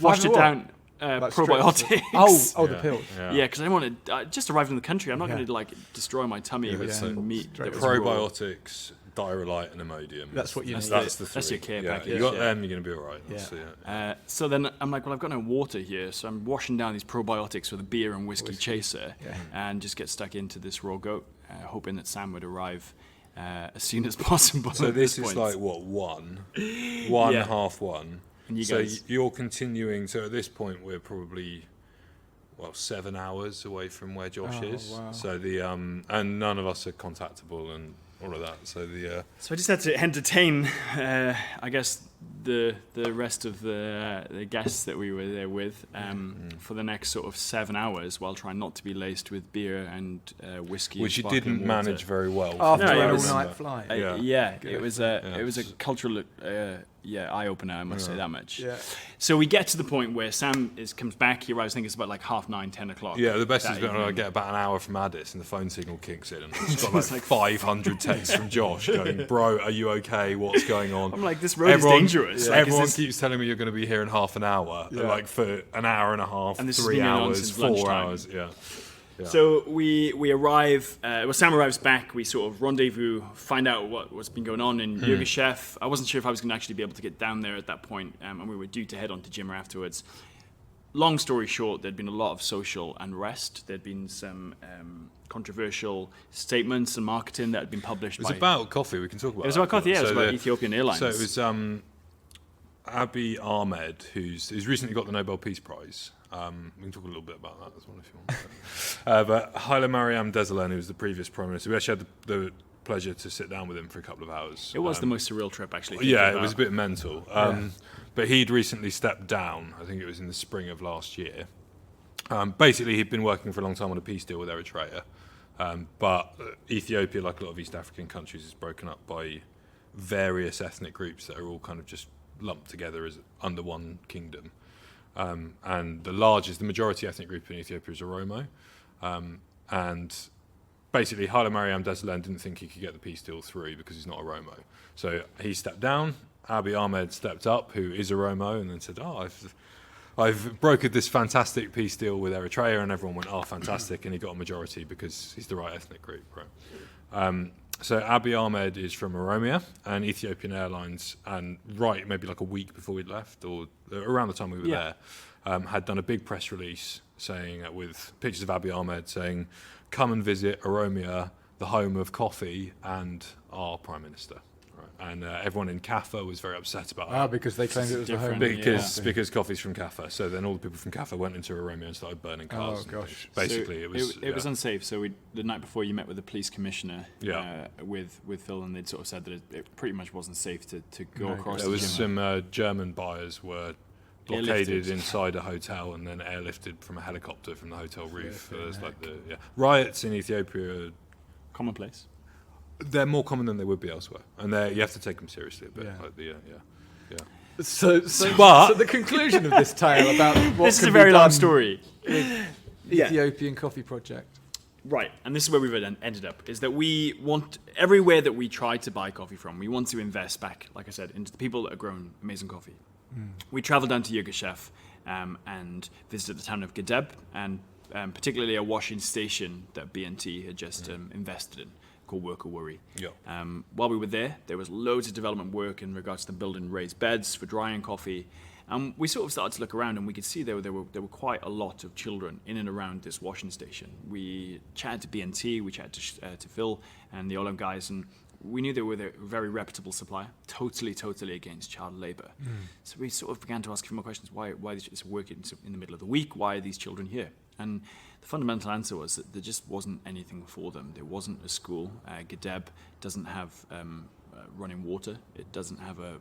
washed it down.
Like
probiotics.
The pills.
Yeah, because I didn't want to. I just arrived in the country. I'm not going to destroy my tummy with some meat.
The
that was raw.
probiotics, Diarrhea and Imodium.
That's what you need.
That's the 3.
That's your care package.
You got them, you're going to be all right.
Yeah.
So then I'm like, well, I've got no water here, so I'm washing down these probiotics with a beer and whiskey chaser, and just get stuck into this raw goat, hoping that Sam would arrive as soon as possible.
So this is like what, 1, half 1.
And you
so
guys,
you're continuing. So at this point, we're probably 7 hours away from where Josh is.
Wow.
So and none of us are contactable and all of that. So
So I just had to entertain, I guess, the rest of the guests that we were there with for the next sort of 7 hours, while trying not to be laced with beer and whiskey.
which
and
you didn't
water.
manage very well.
After
No, it
an
was-
all-night flight.
It was a cultural eye opener, I must say that much.
Yeah.
So we get to the point where Sam comes back. He arrives. I think it's about like 9:30, 10 o'clock.
Yeah, the best is
that
when I
evening.
get about an hour from Addis and the phone signal kicks in, and it's got like 500 texts from Josh going, "Bro, are you okay? What's going on?"
I'm like, this road is dangerous. Like,
Everyone
is this-
keeps telling me you're going to be here in half an hour, like for an hour and a half,
And this has
3
been going on
hours,
since
4
lunchtime.
hours. Yeah.
So we arrive. Sam arrives back. We sort of rendezvous, find out what's been going on in Yirgacheffe. I wasn't sure if I was going to actually be able to get down there at that point, and we were due to head on to Jimmer afterwards. Long story short, there'd been a lot of social unrest. There'd been some controversial statements and marketing that had been published.
It was about coffee. We can talk about.
It was
that
about coffee.
if you
Yeah, it
want.
was about Ethiopian Airlines.
So it was Abiy Ahmed, who's recently got the Nobel Peace Prize. We can talk a little bit about that as well if you want. But Haile Mariam Desalegn, who was the previous prime minister, we actually had the pleasure to sit down with him for a couple of hours.
It was the most surreal trip, actually.
Yeah,
thinking
it was a
about.
bit mental. But he'd recently stepped down. I think it was in the spring of last year. Basically, he'd been working for a long time on a peace deal with Eritrea. But Ethiopia, like a lot of East African countries, is broken up by various ethnic groups that are all kind of just lumped together as under one kingdom. And the majority ethnic group in Ethiopia is Oromo. And basically, Haile Mariam Desalegn didn't think he could get the peace deal through because he's not Oromo. So he stepped down. Abiy Ahmed stepped up, who is Oromo, and then said, I've brokered this fantastic peace deal with Eritrea, and everyone went, fantastic, and he got a majority because he's the right ethnic group, right? So Abiy Ahmed is from Oromia, and Ethiopian Airlines, and maybe like a week before we'd left, or around the time we were there, had done a big press release saying, with pictures of Abiy Ahmed saying, come and visit Oromia, the home of coffee and our Prime Minister. Right? And everyone in Kaffa was very upset about that.
Because they claimed it was the home.
Because coffee's from Kaffa. So then all the people from Kaffa went into Romeo and started burning cars.
Oh, gosh.
Basically,
so it was unsafe. So the night before you met with the police commissioner with Phil, and they'd sort of said that it pretty much wasn't safe to go across.
There
the
was
Jimma.
some German buyers were blockaded inside a hotel and then airlifted from a helicopter from the hotel roof. There's like riots in Ethiopia.
Commonplace.
They're more common than they would be elsewhere, and you have to take them seriously a bit.
So the conclusion of this tale about what
this is
can
a very
be
long
done
story.
with Ethiopian coffee project.
Right, and this is where we've ended up, is that we want, everywhere that we try to buy coffee from, we want to invest back, like I said, into the people that have grown amazing coffee. We travelled down to Yirgacheffe and visited the town of Gedeb, and particularly a washing station that B&T had just invested in, called Worker Worry. While we were there was loads of development work in regards to building raised beds for drying coffee. And we sort of started to look around, and we could see there were quite a lot of children in and around this washing station. We chatted to B&T, we chatted to Phil and the Olam guys, and we knew they were a very reputable supplier, totally against child labour. So we sort of began to ask a few more questions. Why this work in the middle of the week? Why are these children here? And the fundamental answer was that there just wasn't anything for them. There wasn't a school. Gedeb doesn't have running water. It doesn't have a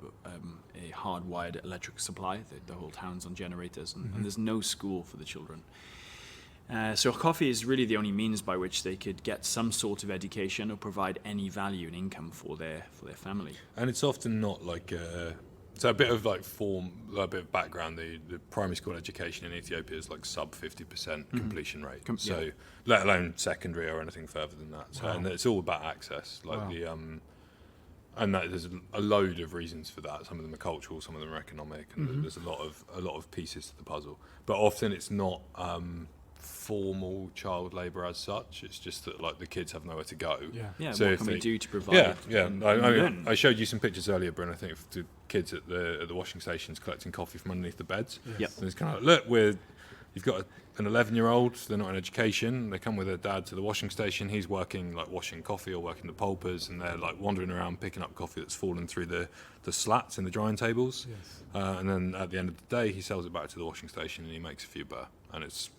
hardwired electric supply. The whole town's on generators, and there's no school for the children. So coffee is really the only means by which they could get some sort of education or provide any value and income for their family.
And it's often not like so a bit of like a bit of background. The primary school education in Ethiopia is like sub 50% completion rate. So let alone secondary or anything further than that. So and it's all about access. Like and there's a load of reasons for that. Some of them are cultural, some of them are economic, and there's a lot of pieces to the puzzle. But often it's not formal child labour as such. It's just that like the kids have nowhere to go.
So what can we do to provide?
I showed you some pictures earlier, Bryn. I think of the kids at the washing stations collecting coffee from underneath the beds. And it's kind of like, look, you've got an 11-year-old. They're not in education. They come with their dad to the washing station. He's working like washing coffee or working the pulpers, and they're like wandering around picking up coffee that's fallen through the slats in the drying tables. And then at the end of the day, he sells it back to the washing station and he makes a few bar. And it's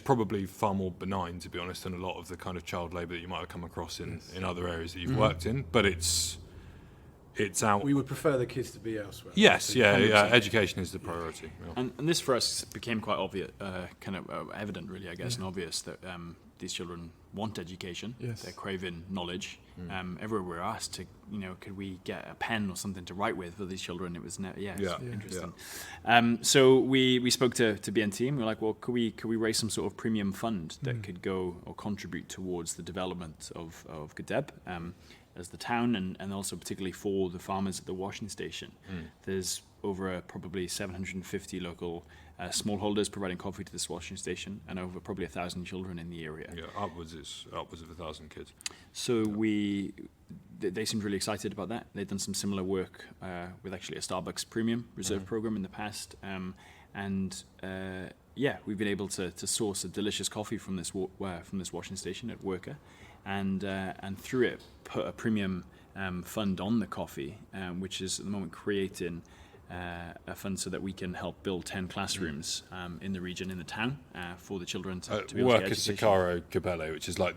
probably far more benign, to be honest, than a lot of the kind of child labour that you might have come across in other areas that you've worked in. But it's out.
We would prefer the kids to be elsewhere.
Yes, education is the priority.
And this for us became quite obvious, evident, really, I guess, and obvious that these children want education. They're craving knowledge. Everywhere we're asked to, could we get a pen or something to write with for these children? It was interesting. So we spoke to B&T, and we were like, well, could we raise some sort of premium fund that could go or contribute towards the development of Gedeb as the town, and also particularly for the farmers at the washing station. There's over probably 750 local smallholders providing coffee to this washing station, and over probably 1,000 children in the area.
Upwards of 1,000 kids.
So they seemed really excited about that. They'd done some similar work with actually a Starbucks Premium Reserve program in the past, we've been able to source a delicious coffee from this washing station at Worker, and through it put a premium fund on the coffee, which is at the moment creating a fund so that we can help build 10 classrooms in the region, in the town, for the children to be able to get education.
Worker Sakaro Capelle, which is like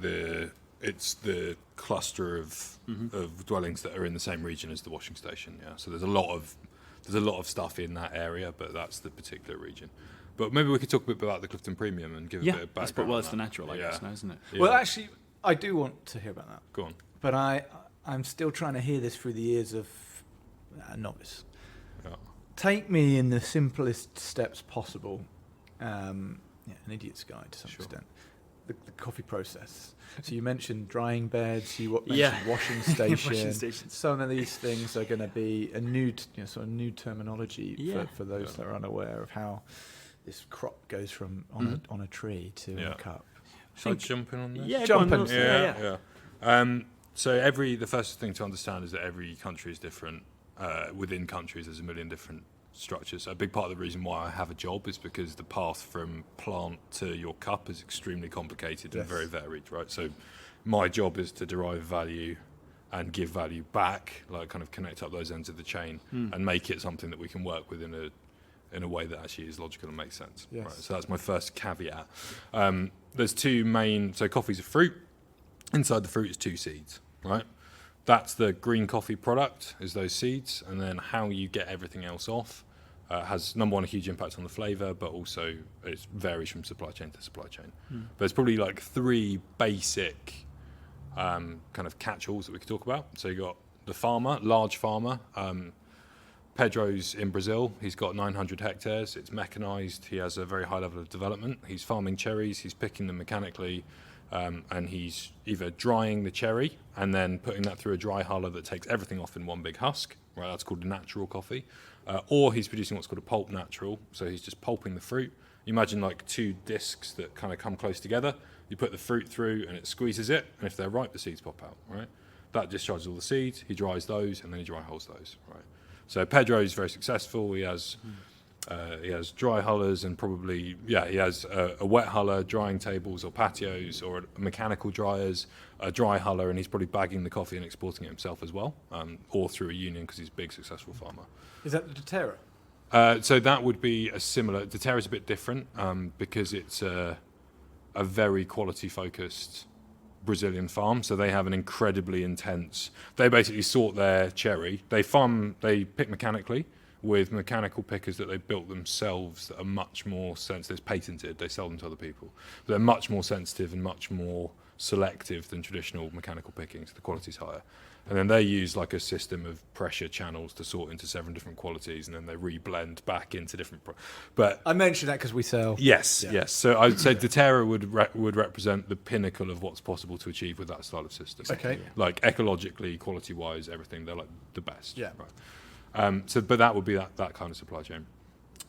it's the cluster of dwellings that are in the same region as the washing station. So there's a lot of stuff in that area, but that's the particular region. But maybe we could talk a bit about the Clifton Premium and give a bit of background.
Well, it's the natural, I guess, now, isn't it?
Well, actually, I do want to hear about that.
Go on.
But I'm still trying to hear this through the ears of a novice. Take me in the simplest steps possible. An idiot's guide to some extent. The coffee process. So you mentioned drying beds. You mentioned washing station. Some of these things are going to be a new, sort of new terminology for those that are unaware of how this crop goes from on a tree to a cup.
Should I jump in on this?
Yeah, jump in.
So the first thing to understand is that every country is different. Within countries, there's a million different structures. A big part of the reason why I have a job is because the path from plant to your cup is extremely complicated and very varied, right? So my job is to derive value and give value back, like kind of connect up those ends of the chain and make it something that we can work with in a way that actually is logical and makes sense.
Yes.
Right? So that's my first caveat. There's two main, so coffee's a fruit. Inside the fruit is two seeds, right? That's the green coffee product, is those seeds, and then how you get everything else off has, number one, a huge impact on the flavour, but also it varies from supply chain to supply chain. But there's probably like three basic kind of catch-alls that we could talk about. So you got the farmer, large farmer. Pedro's in Brazil. He's got 900 hectares. It's mechanised. He has a very high level of development. He's farming cherries. He's picking them mechanically. And he's either drying the cherry and then putting that through a dry huller that takes everything off in one big husk, right? That's called natural coffee. Or he's producing what's called a pulp natural, so he's just pulping the fruit. You imagine like two discs that kind of come close together. You put the fruit through and it squeezes it, and if they're ripe, the seeds pop out, right? That discharges all the seeds. He dries those, and then he dry hulls those, right? So Pedro's very successful. He has dry hullers and probably, he has a wet huller, drying tables or patios, or mechanical dryers, a dry huller, and he's probably bagging the coffee and exporting it himself as well, or through a union because he's a big, successful farmer.
Is that the doTERRA?
So that would be a similar, doTERRA's a bit different because it's a very quality-focused Brazilian farm, so they have an incredibly intense, they basically sort their cherry, they pick mechanically, with mechanical pickers that they built themselves that are much more sensitive. It's patented, they sell them to other people. They're much more sensitive and much more selective than traditional mechanical picking, so the quality's higher. And then they use like a system of pressure channels to sort into 7 different qualities, and then they reblend back into different. But
I mentioned that because we sell.
yes. So I would say doTERRA would represent the pinnacle of what's possible to achieve with that style of system.
Okay.
Like ecologically, quality-wise, everything, they're like the best.
Yeah.
Right. But that would be that kind of supply chain.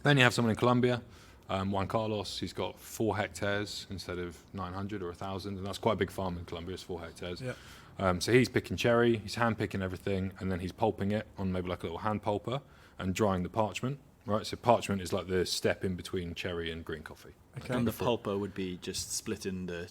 Then you have someone in Colombia, Juan Carlos. He's got 4 hectares instead of 900 or 1,000, and that's quite a big farm in Colombia. It's 4 hectares.
Yeah.
So he's picking cherry, he's hand picking everything, and then he's pulping it on maybe like a little hand pulper and drying the parchment. Right. So parchment is like the step in between cherry and green coffee.
Okay.
And the pulper would be just splitting the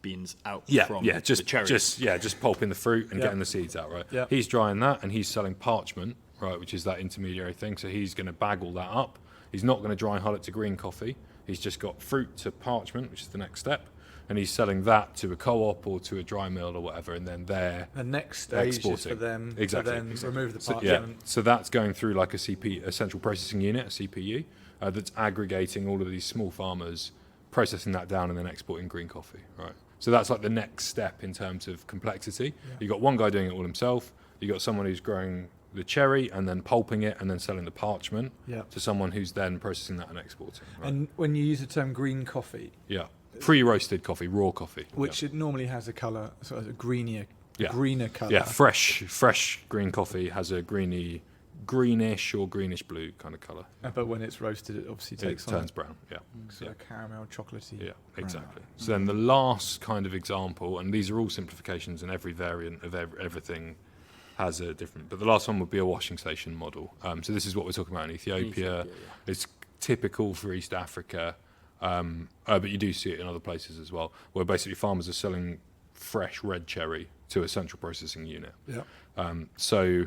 beans out from
just
the cherry.
just pulping the fruit and
Yeah.
getting the seeds out. Right.
Yeah.
He's drying that, and he's selling parchment. Right, which is that intermediary thing. So he's going to bag all that up. He's not going to dry hull it to green coffee. He's just got fruit to parchment, which is the next step, and he's selling that to a co-op or to a dry mill or whatever, and then they're
The next stage
exporting.
is for them
Exactly.
to then remove the
So,
parchment.
so that's going through like a central processing unit, a CPU, that's aggregating all of these small farmers, processing that down, and then exporting green coffee. Right. So that's like the next step in terms of complexity.
Yeah.
You've got one guy doing it all himself. You've got someone who's growing the cherry and then pulping it and then selling the parchment to someone who's then processing that and exporting. Right?
And when you use the term green coffee,
Pre-roasted coffee, raw coffee.
which it normally has a colour, sort of a greener colour.
Yeah, fresh green coffee has a greenish or greenish blue kind of colour.
But when it's roasted, it obviously takes on
turns brown,
sort of caramel, chocolatey.
Yeah, exactly. So then the last kind of example, and these are all simplifications, and every variant of everything has a different, but the last one would be a washing station model. So this is what we're talking about in Ethiopia. It's typical for East Africa, but you do see it in other places as well, where basically farmers are selling fresh red cherry to a central processing unit.
Yeah.
So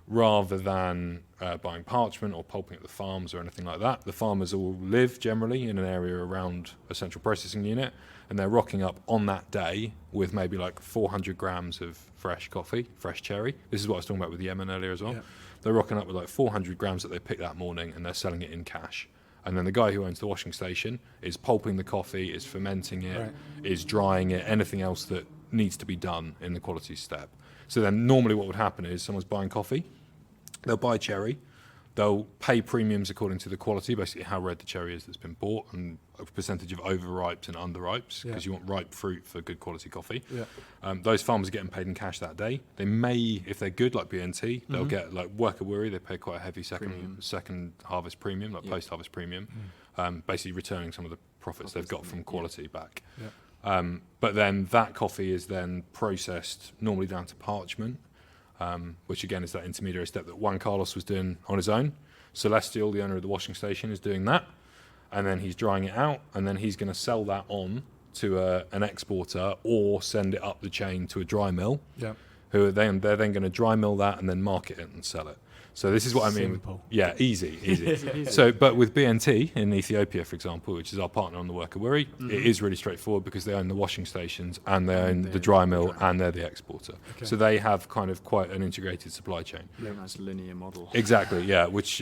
rather than buying parchment or pulping at the farms or anything like that, the farmers all live generally in an area around a central processing unit, and they're rocking up on that day with maybe like 400 grams of fresh coffee, fresh cherry. This is what I was talking about with Yemen earlier as well.
Yeah.
They're rocking up with like 400 grams that they picked that morning, and they're selling it in cash. And then the guy who owns the washing station is pulping the coffee, is fermenting it, is drying it, anything else that needs to be done in the quality step. So then normally what would happen is someone's buying coffee, they'll buy cherry, they'll pay premiums according to the quality, basically how red the cherry is that's been bought, and a percentage of overripes and underripes, because you want ripe fruit for good quality coffee.
Yeah.
Those farmers are getting paid in cash that day. They may, if they're good, like BNT, they'll get like Worker Worry, they pay quite a heavy second harvest premium, like post-harvest premium, basically returning some of the profits they've got from quality back.
Yeah.
But then that coffee is then processed normally down to parchment, which again is that intermediary step that Juan Carlos was doing on his own. Celestial, the owner of the washing station, is doing that, and then he's drying it out, and then he's going to sell that on to an exporter or send it up the chain to a dry mill, who they're then going to dry mill that and then market it and sell it. So this is what I mean.
Simple.
Yeah, easy. So, but with BNT in Ethiopia, for example, which is our partner on the Worker Worry, it is really straightforward because they own the washing stations and they own the dry mill and they're the exporter. Okay. So they have kind of quite an integrated supply chain.
Very nice linear model.
Exactly, yeah, which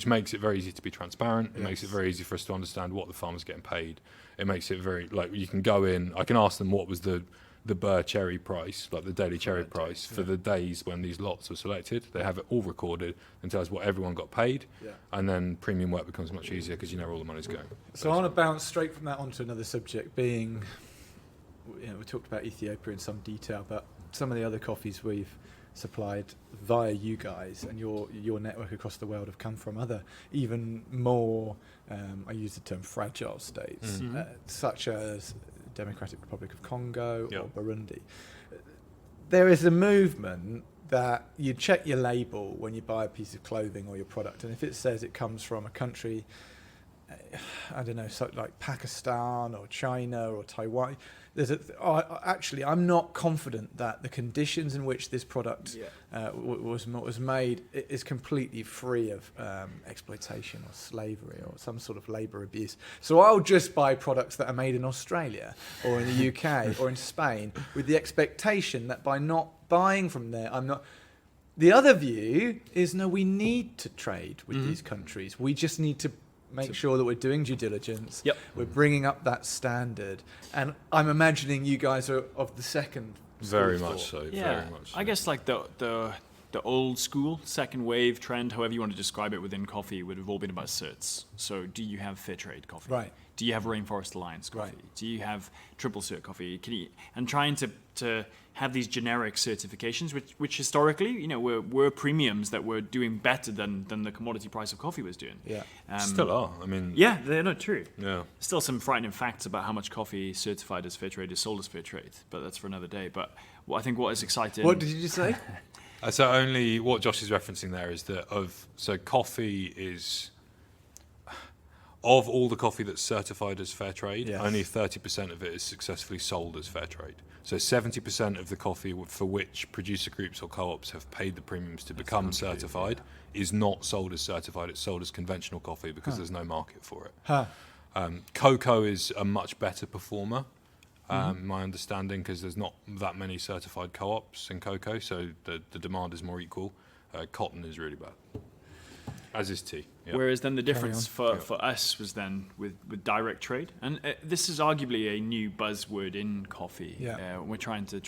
makes it very easy to be transparent. It makes it very easy for us to understand what the farmer's getting paid. It makes it very, like, you can go in, I can ask them what was the Burr cherry price, like the daily cherry price, for the days when these lots were selected. They have it all recorded and tells what everyone got paid, and then premium work becomes much easier because you know where all the money's going.
So I want to bounce straight from that onto another subject, being, we talked about Ethiopia in some detail, but some of the other coffees we've supplied via you guys and your network across the world have come from other, even more, I use the term fragile states, such as Democratic Republic of Congo or Burundi. There is a movement that you check your label when you buy a piece of clothing or your product, and if it says it comes from a country, I don't know, so like Pakistan or China or Taiwan, actually, I'm not confident that the conditions in which this product was made is completely free of exploitation or slavery or some sort of labour abuse. So I'll just buy products that are made in Australia or in the UK or in Spain with the expectation that by not buying from there, I'm not... The other view is, no, we need to trade with these countries. We just need to make sure that we're doing due diligence. We're bringing up that standard, and I'm imagining you guys are of the second.
Very much so.
Yeah,
very much so.
I guess like the old school second wave trend, however you want to describe it within coffee, would have all been about certs. So, do you have fair trade coffee?
Right.
Do you have Rainforest Alliance coffee? Right. Do you have triple cert coffee? And trying to have these generic certifications, which historically, were premiums that were doing better than the commodity price of coffee was doing.
Yeah.
Still are. I mean.
Yeah, they're not true.
Yeah.
Still some frightening facts about how much coffee certified as fair trade is sold as fair trade, but that's for another day. But I think what is exciting.
What did you just say?
So only what Josh is referencing there is that coffee is, of all the coffee that's certified as fair trade, only 30% of it is successfully sold as fair trade. So 70% of the coffee for which producer groups or co-ops have paid the premiums to become certified is not sold as certified. It's sold as conventional coffee because there's no market for it. Cocoa is a much better performer, my understanding, because there's not that many certified co-ops in cocoa, so the demand is more equal. Cotton is really bad, as is tea. Yeah.
Whereas then the difference for us was then with direct trade, and this is arguably a new buzzword in coffee. We're trying to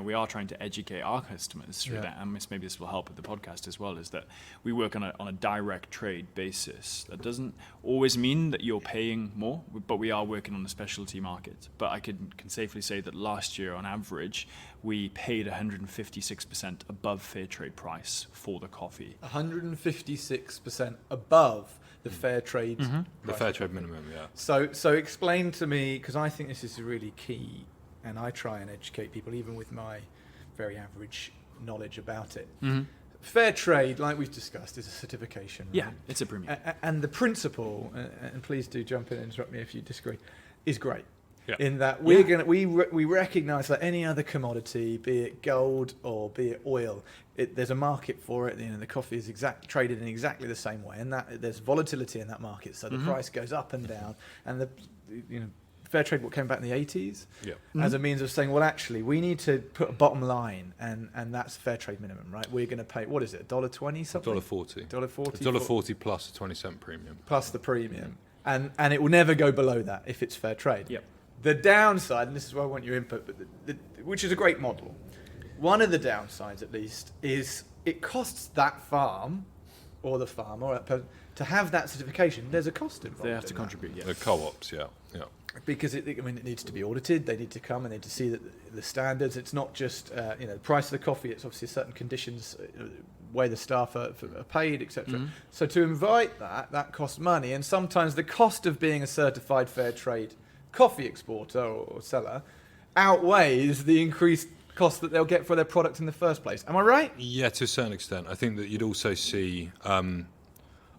we are trying to educate our customers through that, and maybe this will help with the podcast as well. Is that we work on a direct trade basis. That doesn't always mean that you're paying more, but we are working on a specialty market. But I can safely say that last year, on average, we paid 156% above fair trade price for the coffee.
156% above the fair trade
the fair trade minimum.
So explain to me, because I think this is really key, and I try and educate people even with my very average knowledge about it. Fair trade, like we've discussed, is a certification, right?
It's a premium,
and the principle, and please do jump in and interrupt me if you disagree, is great. In that we recognise that any other commodity, be it gold or be it oil, there's a market for it. The coffee is traded in exactly the same way, and that there's volatility in that market, so the price goes up and down. And the fair trade, what came back in the 80s, as a means of saying, well, actually, we need to put a bottom line, and that's fair trade minimum, right? We're going to pay, what is it, $1.20 something?
$1.40.
$1.40.
$1.40 plus a 20-cent premium.
Plus the premium, and it will never go below that if it's fair trade. The downside, and this is where I want your input, but which is a great model. One of the downsides, at least, is it costs that farm or the farmer or that person to have that certification. There's a cost involved.
They have to contribute.
The co-ops,
because it needs to be audited. They need to come and they need to see that the standards. It's not just the price of the coffee. It's obviously certain conditions, way the staff are paid, etc. So to invite that costs money, and sometimes the cost of being a certified fair trade coffee exporter or seller outweighs the increased cost that they'll get for their product in the first place. Am I right?
Yeah, to a certain extent. I think that you'd also see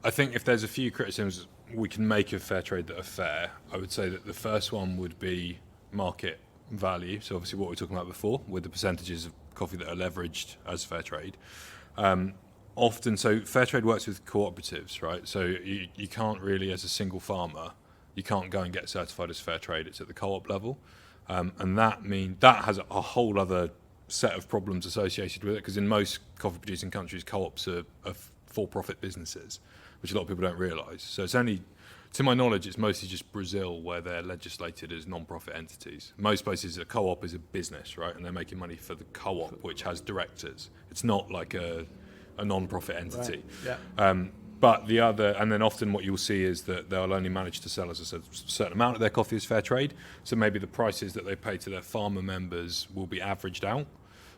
I think if there's a few criticisms we can make of fair trade that are fair, I would say that the first one would be market value. So obviously what we were talking about before with the percentages of coffee that are leveraged as fair trade. Often, so fair trade works with cooperatives, right? So you can't really, as a single farmer, you can't go and get certified as fair trade. It's at the co-op level. And that has a whole other set of problems associated with it, because in most coffee producing countries, co-ops are for-profit businesses, which a lot of people don't realise. So it's only, to my knowledge, it's mostly just Brazil where they're legislated as non-profit entities. Most places, a co-op is a business, right? And they're making money for the co-op, which has directors. It's not like a non-profit entity.
Right. Yeah.
But the other, and then often what you'll see is that they'll only manage to sell, as I said, a certain amount of their coffee as fair trade. So maybe the prices that they pay to their farmer members will be averaged out.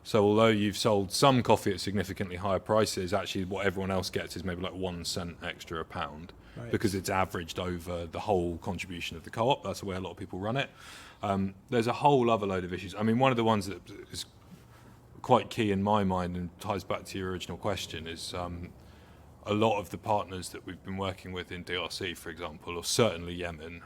So although you've sold some coffee at significantly higher prices, actually what everyone else gets is maybe like 1 cent extra a pound,
Right.
because it's averaged over the whole contribution of the co-op. That's the way a lot of people run it. There's a whole other load of issues. I mean, one of the ones that is quite key in my mind and ties back to your original question is a lot of the partners that we've been working with in DRC, for example, or certainly Yemen,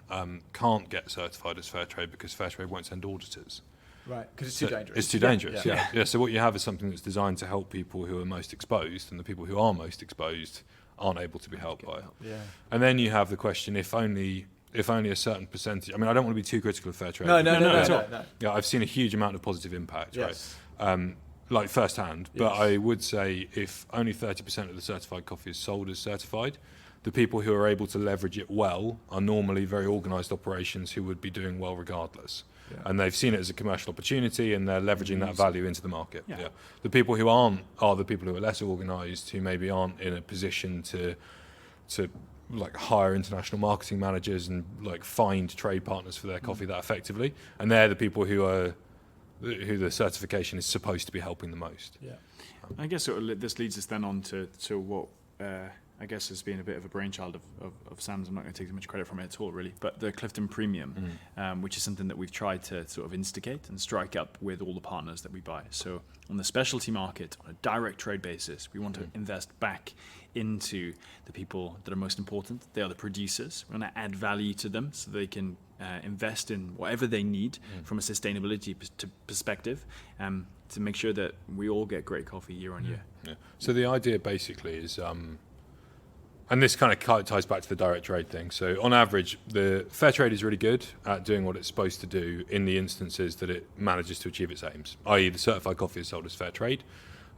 can't get certified as fair trade because fair trade won't send auditors.
Right, because it's too dangerous.
It's too dangerous,
Yeah.
yeah. So what you have is something that's designed to help people who are most exposed, and the people who are most exposed aren't able to be helped by it.
Yeah.
And then you have the question, if only a certain percentage. I mean, I don't want to be too critical of fair trade.
No.
Yeah, I've seen a huge amount of positive impact,
Yes.
right? Like firsthand. But
Yes.
I would say if only 30% of the certified coffee is sold as certified, the people who are able to leverage it well are normally very organised operations who would be doing well regardless.
Yeah.
And they've seen it as a commercial opportunity and they're leveraging that value into the market.
Yeah.
The people who aren't are the people who are less organised, who maybe aren't in a position to like hire international marketing managers and like find trade partners for their coffee that effectively. And they're the people who the certification is supposed to be helping the most.
Yeah.
I guess this leads us then on to what I guess has been a bit of a brainchild of Sam's. I'm not going to take too much credit from it at all, really. But the Clifton Premium, which is something that we've tried to sort of instigate and strike up with all the partners that we buy. So on the specialty market, on a direct trade basis, we want to invest back into the people that are most important. They are the producers. We want to add value to them so they can invest in whatever they need from a sustainability perspective, to make sure that we all get great coffee year on year.
Yeah. So the idea basically is, and this kind of ties back to the direct trade thing. So on average, the fair trade is really good at doing what it's supposed to do in the instances that it manages to achieve its aims, i.e. the certified coffee is sold as fair trade.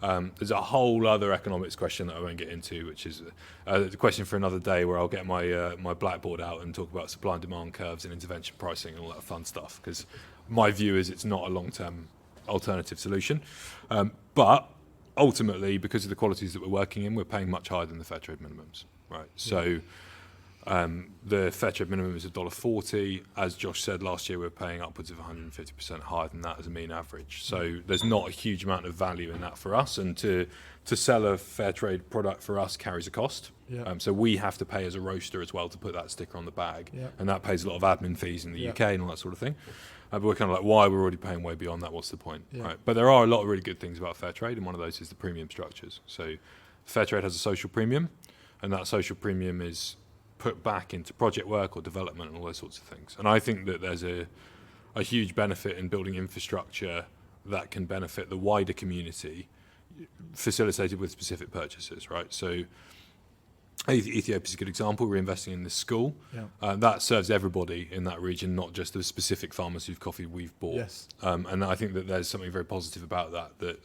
There's a whole other economics question that I won't get into, which is the question for another day, where I'll get my blackboard out and talk about supply and demand curves and intervention pricing and all that fun stuff, because my view is it's not a long-term alternative solution. But ultimately, because of the qualities that we're working in, we're paying much higher than the fair trade minimums. Right, so the fair trade minimum is $1.40. As Josh said, last year we were paying upwards of 150% higher than that as a mean average. So there's not a huge amount of value in that for us, and to sell a fair trade product for us carries a cost.
Yeah.
So we have to pay as a roaster as well to put that sticker on the bag,
Yeah.
and that pays a lot of admin fees in the
Yeah.
UK and all that sort of thing. But we're kind of like, why we're already paying way beyond that? What's the point?
Yeah.
Right. But there are a lot of really good things about fair trade, and one of those is the premium structures. So fair trade has a social premium, and that social premium is put back into project work or development and all those sorts of things. And I think that there's a huge benefit in building infrastructure that can benefit the wider community, facilitated with specific purchases, right? So Ethiopia is a good example. We're investing in this school.
Yeah.
That serves everybody in that region, not just the specific farmers whose coffee we've bought.
Yes.
And I think that there's something very positive about that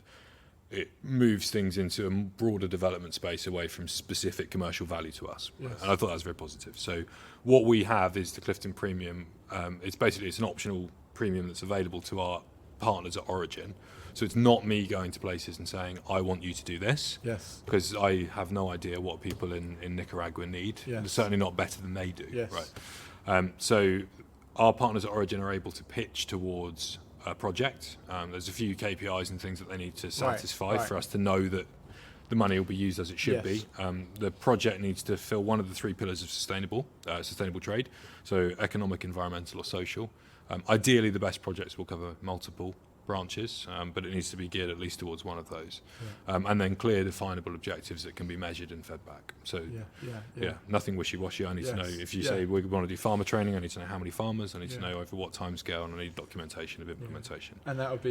it moves things into a broader development space away from specific commercial value to us.
Yes.
And I thought that was very positive. So what we have is the Clifton Premium. It's an optional premium that's available to our partners at origin. So it's not me going to places and saying, I want you to do this.
Yes.
Because I have no idea what people in Nicaragua need.
Yes.
It's certainly not better than they do.
Yes.
Right. So our partners at origin are able to pitch towards a project. There's a few KPIs and things that they need to satisfy for us to know that the money will be used as it should
Yes.
be. The project needs to fill one of the 3 pillars of sustainable trade, so economic, environmental or social. Ideally, the best projects will cover multiple branches, but it needs to be geared at least towards one of those, and then clear, definable objectives that can be measured and fed back. So, nothing wishy-washy. I need to know if you say we want to do farmer training. I need to know how many farmers. I need to know over what time scale, and I need documentation of implementation.
And that would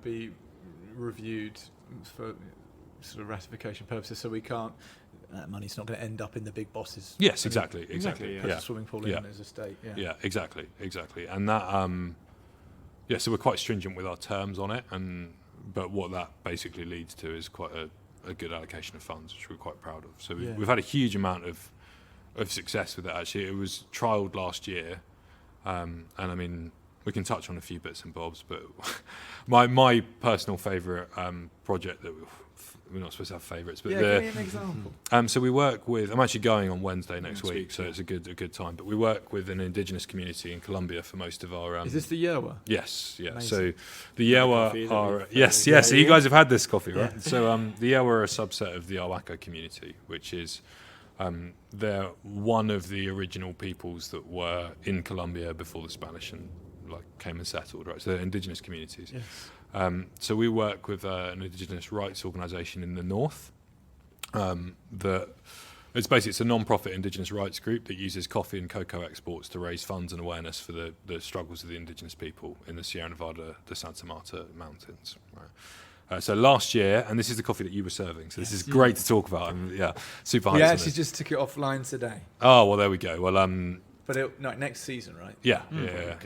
be reviewed for sort of ratification purposes. So we can't. That money's not going to end up in the big bosses.
Yes, exactly.
A swimming pool in as a state.
Yeah, exactly. And that. So we're quite stringent with our terms on it, but what that basically leads to is quite a good allocation of funds, which we're quite proud of. So we've had a huge amount of success with it. Actually, it was trialled last year, and I mean we can touch on a few bits and bobs, but my personal favourite project that we're not supposed to have favourites, but
give me an example.
So we work with. I'm actually going on Wednesday next week, so it's a good time. But we work with an indigenous community in Colombia for most of our.
Is this the Yerwa?
Yes, yeah.
Amazing.
So the Yerwa are So you guys have had this coffee, right? So the Yerwa are a subset of the Arhuaco community, which is they're one of the original peoples that were in Colombia before the Spanish came and settled, right? So they're indigenous communities.
Yes.
So we work with an indigenous rights organisation in the north. It's a non-profit indigenous rights group that uses coffee and cocoa exports to raise funds and awareness for the struggles of the indigenous people in the Sierra Nevada de Santa Marta mountains. Right. So last year, and this is the coffee that you were serving, so this is great to talk about. Super hyped.
We actually just took it offline today.
Oh well, there we go. Well,
but next season, right?
Yeah.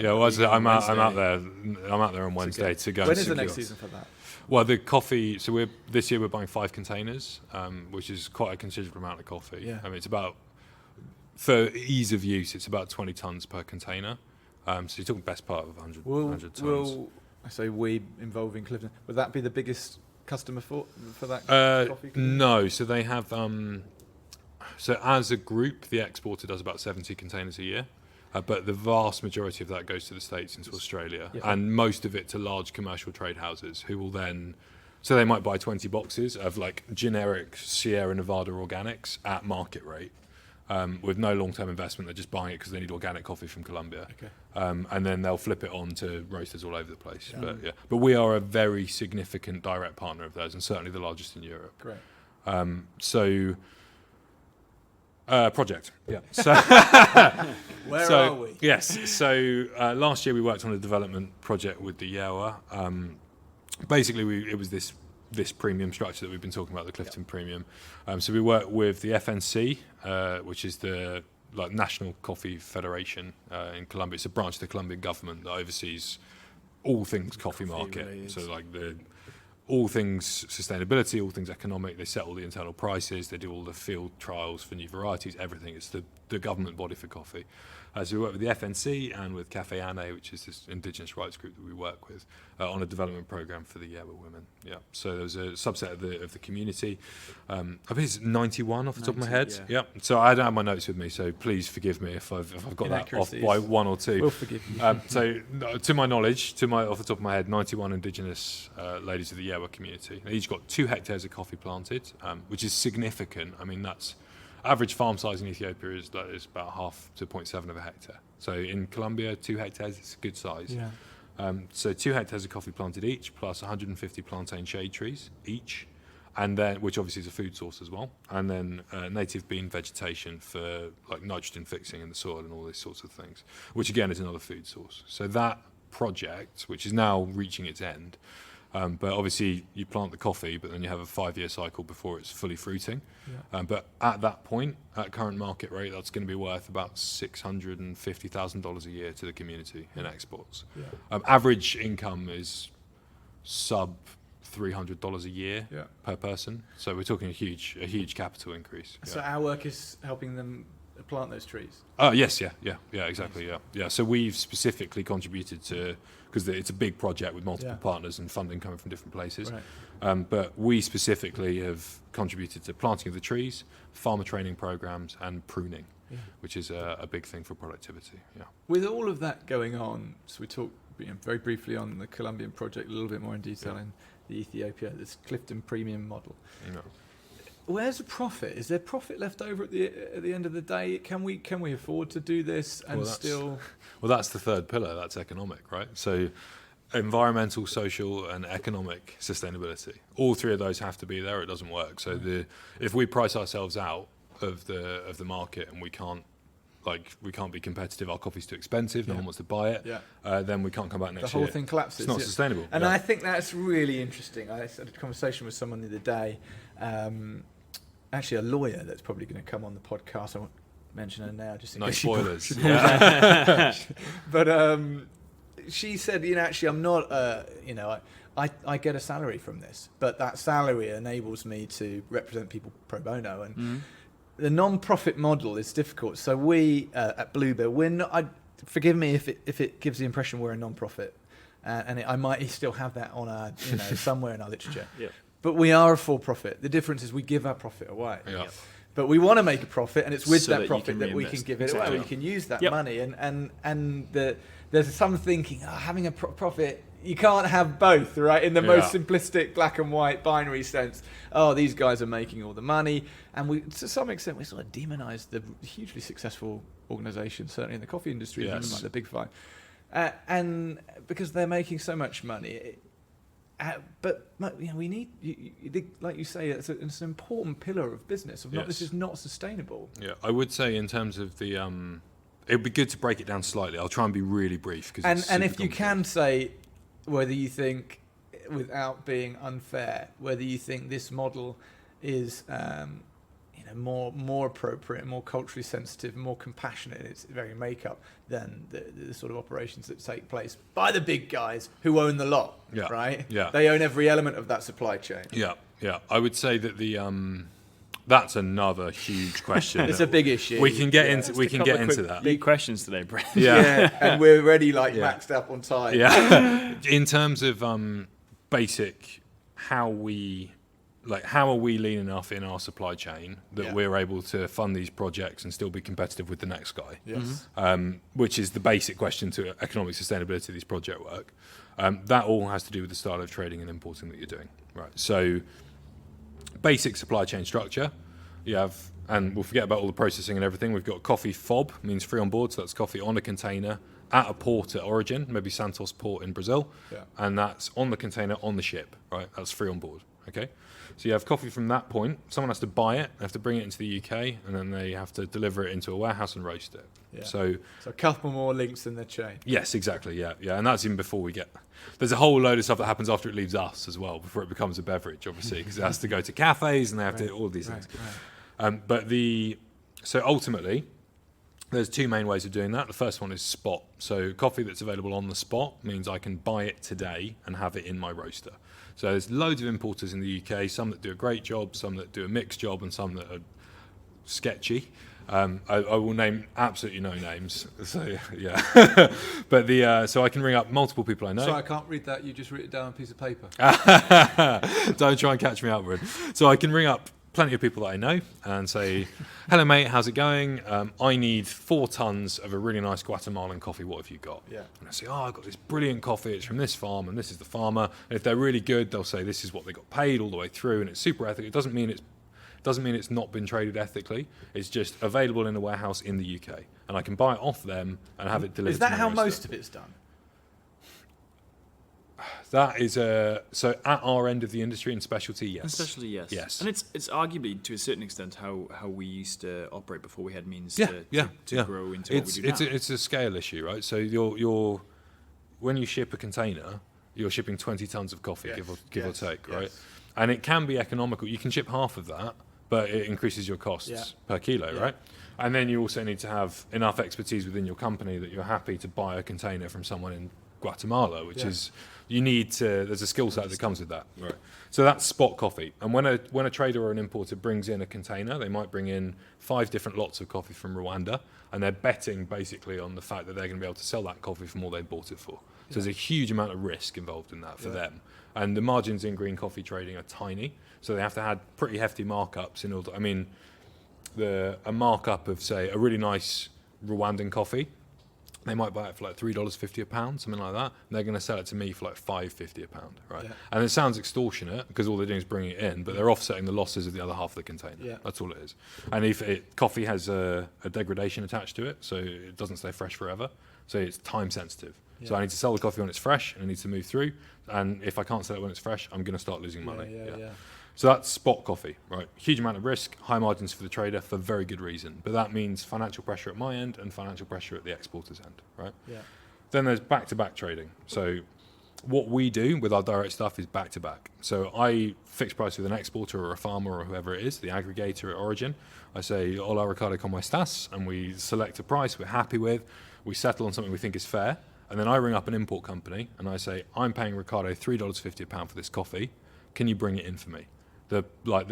Well, I'm out there on Wednesday to go.
When is the next season for that?
Well, the coffee. So this year we're buying 5 containers, which is quite a considerable amount of coffee.
Yeah.
I mean, it's about, for ease of use, it's about 20 tons per container. So you're talking best part of 100 tons.
I say we involving Clifton. Would that be the biggest customer for that coffee?
No. So they have. So as a group, the exporter does about 70 containers a year, but the vast majority of that goes to the States and to Australia, and most of it to large commercial trade houses who will then, so they might buy 20 boxes of generic Sierra Nevada organics at market rate, with no long-term investment. They're just buying it because they need organic coffee from Colombia, and then they'll flip it on to roasters all over the place. But we are a very significant direct partner of theirs, and certainly the largest in Europe.
Great.
Project. Yeah. So
Where are we?
Yes. So last year we worked on a development project with the Yerwa. Basically, it was this premium structure that we've been talking about, the Clifton Premium. So we work with the FNC, which is the National Coffee Federation in Colombia. It's a branch of the Colombian government that oversees all things coffee market. Related. So all things sustainability, all things economic. They set all the internal prices. They do all the field trials for new varieties. Everything. It's the government body for coffee. So we work with the FNC and with Cafe Ane, which is this indigenous rights group that we work with, on a development program for the Yerwa women. Yeah. So there's a subset of the community. I think it's 91 off the top of my head. Yeah. So I don't have my notes with me, so please forgive me if I've got that off by 1 or 2.
We'll forgive you.
So to my knowledge, off the top of my head, 91 indigenous ladies of the Yerwa community. They each got 2 hectares of coffee planted, which is significant. I mean, that's average farm size in Ethiopia is about 0.5 to 0.7 of a hectare. So in Colombia, 2 hectares is a good size.
Yeah.
So 2 hectares of coffee planted each, plus 150 plantain shade trees each, and then which obviously is a food source as well. And then native bean vegetation for nitrogen fixing in the soil and all these sorts of things, which again is another food source. So that project, which is now reaching its end. But obviously you plant the coffee, but then you have a 5-year cycle before it's fully fruiting. Yeah. But at that point, at current market rate, that's going to be worth about $650,000 a year to the community in exports. Yeah. Average income is sub $300 a year per person. So we're talking a huge capital increase.
So our work is helping them plant those trees.
Oh yes, yeah, exactly, yeah. So we've specifically contributed to, because it's a big project with multiple partners and funding coming from different places. Right. But we specifically have contributed to planting of the trees, farmer training programs, and pruning, which is a big thing for productivity. Yeah.
With all of that going on, so we talked very briefly on the Colombian project, a little bit more in detail in the Ethiopia, this Clifton Premium model. Yeah. Where's the profit? Is there profit left over at the end of the day? Can we afford to do this and still?
Well, that's the third pillar. That's economic, right? So, environmental, social, and economic sustainability. All three of those have to be there. It doesn't work. So if we price ourselves out of the market and we can't be competitive, our coffee's too expensive, no one wants to buy it, then we can't come back next
the
year.
whole thing collapses.
It's not sustainable.
And I think that's really interesting. I had a conversation with someone the other day, actually a lawyer that's probably going to come on the podcast. I won't mention her now, just in
No
case
spoilers.
But she said, actually, I'm not, I get a salary from this, but that salary enables me to represent people pro bono. And the non-profit model is difficult. So we, at Bluebird, we're not, forgive me if it gives the impression we're a non-profit. I might still have that on our, somewhere in our literature.
Yeah.
But we are a for-profit. The difference is we give our profit away.
Yeah.
But we want to make a profit, and it's with
So
that
that you
profit
can
that we can
reinvest.
give it
Exactly.
away. We can use that
Yep.
money, and there's some thinking, having a profit, you can't have both, right? In the most simplistic black and white binary sense. Oh, these guys are making all the money, and we, to some extent, we sort of demonize the hugely successful organisations, certainly in the coffee industry, even
Yes.
like the Big Five, and because they're making so much money. But we need, like you say, it's an important pillar of business. This is not sustainable.
Yeah, I would say in terms of the, it would be good to break it down slightly. I'll try and be really brief
And if you can say whether you think, without being unfair, whether you think this model is more appropriate, more culturally sensitive, more compassionate in its very makeup than the sort of operations that take place by the big guys who own the lot, right?
Yeah.
They own every element of that supply chain.
Yeah. I would say that that's another huge question.
It's a big issue.
We can get into that.
Big questions today, Bryn.
Yeah, and we're already maxed up on time.
Yeah. In terms of basic, how are we lean enough in our supply chain that we're able to fund these projects and still be competitive with the next guy?
Yes.
Which is the basic question to economic sustainability of these project work. That all has to do with the style of trading and importing that you're doing. Right. So basic supply chain structure, you have, and we'll forget about all the processing and everything. We've got coffee FOB, means free on board, so that's coffee on a container at a port at origin, maybe Santos port in Brazil, and that's on the container on the ship, right? That's free on board, okay? So you have coffee from that point. Someone has to buy it, they have to bring it into the UK, and then they have to deliver it into a warehouse and roast it.
Yeah.
So
a couple more links in the chain.
yes, exactly, yeah, and that's even before we get. There's a whole load of stuff that happens after it leaves us as well, before it becomes a beverage, obviously, because it has to go to cafes and they have to all of these things.
Right.
So ultimately, there's two main ways of doing that. The first one is spot. So coffee that's available on the spot means I can buy it today and have it in my roaster. So there's loads of importers in the UK, some that do a great job, some that do a mixed job, and some that are sketchy. I will name absolutely no names. So yeah, but so I can ring up multiple people I know.
Sorry, I can't read that. You just wrote it down on a piece of paper.
Don't try and catch me out, Bryn. So I can ring up plenty of people that I know and say, hello mate, how's it going? I need 4 tons of a really nice Guatemalan coffee. What have you got? Yeah. And I say, I've got this brilliant coffee. It's from this farm and this is the farmer. And if they're really good, they'll say this is what they got paid all the way through and it's super ethical. It doesn't mean it's not been traded ethically. It's just available in a warehouse in the UK. And I can buy it off them and have it delivered
Is that
to my
how
roaster.
most of it's done?
That is so at our end of the industry in specialty, yes.
Especially
Yes.
And it's arguably to a certain extent how we used to operate before we had means to grow into what we do now.
It's a scale issue, right? So you're when you ship a container, you're shipping 20 tons of coffee, give or take, right? And it can be economical. You can ship half of that, but it increases your costs per kilo, right? And then you also need to have enough expertise within your company that you're happy to buy a container from someone in Guatemala, which is you need to. There's a skill set that comes with that, right? So that's spot coffee. And when a trader or an importer brings in a container, they might bring in 5 different lots of coffee from Rwanda, and they're betting basically on the fact that they're going to be able to sell that coffee for more they bought it for. So there's a huge amount of risk involved in that for them. And the margins in green coffee trading are tiny, so they have to have pretty hefty markups in order. I mean, a markup of say a really nice Rwandan coffee They might buy it for like $3.50 a pound, something like that. And they're going to sell it to me for like $5.50 a pound, right?
Yeah.
And it sounds extortionate because all they're doing is bringing it in, but they're offsetting the losses of the other half of the container.
Yeah.
That's all it is. And if coffee has a degradation attached to it, so it doesn't stay fresh forever. So it's time sensitive. So I need to sell the coffee when it's fresh, and it needs to move through. And if I can't sell it when it's fresh, I'm going to start losing money.
Yeah.
So that's spot coffee, right? Huge amount of risk, high margins for the trader for very good reason. But that means financial pressure at my end and financial pressure at the exporter's end, right?
Yeah.
Then there's back-to-back trading. So what we do with our direct stuff is back-to-back. So I fix price with an exporter or a farmer or whoever it is, the aggregator at origin. I say, hola Ricardo, como estás? And we select a price we're happy with. We settle on something we think is fair. And then I ring up an import company and I say, I'm paying Ricardo $3.50 a pound for this coffee. Can you bring it in for me? The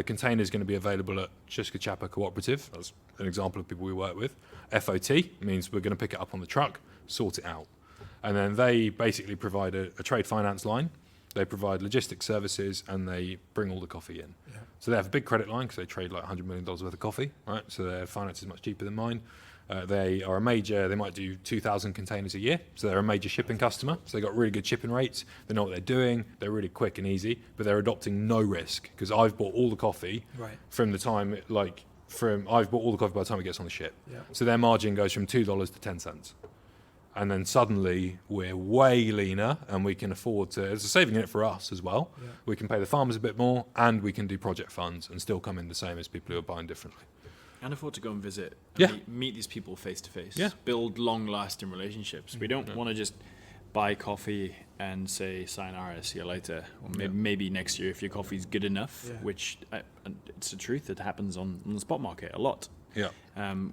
container is going to be available at Chiskachapa Cooperative. That's an example of people we work with. FOT means we're going to pick it up on the truck, sort it out. And then they basically provide a trade finance line. They provide logistics services and they bring all the coffee in. Yeah. So they have a big credit line because they trade like $100 million worth of coffee, right? So their finance is much cheaper than mine. They are they might do 2,000 containers a year, so they're a major shipping customer. So they've got really good shipping rates. They know what they're doing. They're really quick and easy, but they're adopting no risk because I've bought all the coffee from the time, I've bought all the coffee by the time it gets on the ship. Yeah. So their margin goes from $2 to 10 cents. And then suddenly we're way leaner and we can afford to, it's a saving in it for us as well. Yeah. We can pay the farmers a bit more and we can do project funds and still come in the same as people who are buying differently.
And afford to go and visit and meet these people face to face. Build long-lasting relationships. We don't want to just buy coffee and say sayonara, see you later, or maybe next year if your coffee's good enough, which it's the truth, it happens on the spot market a lot. Yeah.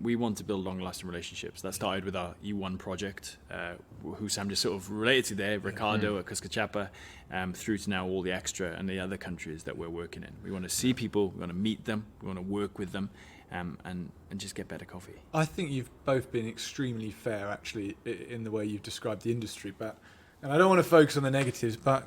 We want to build long-lasting relationships. That started with our E1 project, who Sam just sort of related to there, Ricardo at Chiskachapa, through to now all the extra and the other countries that we're working in. We want to see people, we want to meet them, we want to work with them. And just get better coffee.
I think you've both been extremely fair, actually, in the way you've described the industry. And I don't want to focus on the negatives, but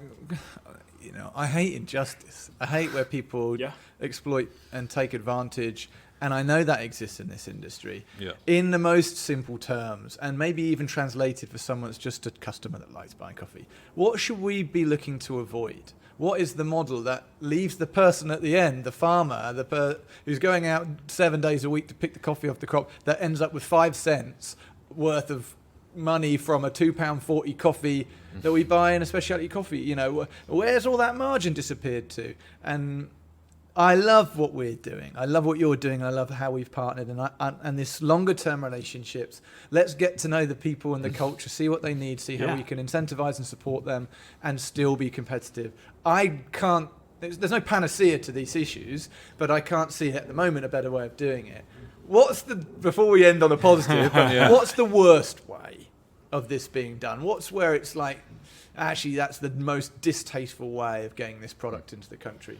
I hate injustice. I hate where people exploit and take advantage. And I know that exists in this industry in the most simple terms, and maybe even translated for someone that's just a customer that likes buying coffee. What should we be looking to avoid? What is the model that leaves the person at the end, the farmer, who's going out 7 days a week to pick the coffee off the crop, that ends up with 5 cents worth of money from a £2.40 coffee that we buy in a specialty coffee? Where's all that margin disappeared to? And I love what we're doing. I love what you're doing. I love how we've partnered and this longer term relationships. Let's get to know the people and the culture, see what they need, see how we can incentivize and support them and still be competitive. There's no panacea to these issues, but I can't see at the moment a better way of doing it. Before we end on a positive, what's the worst way of this being done? What's where it's like, actually that's the most distasteful way of getting this product into the country?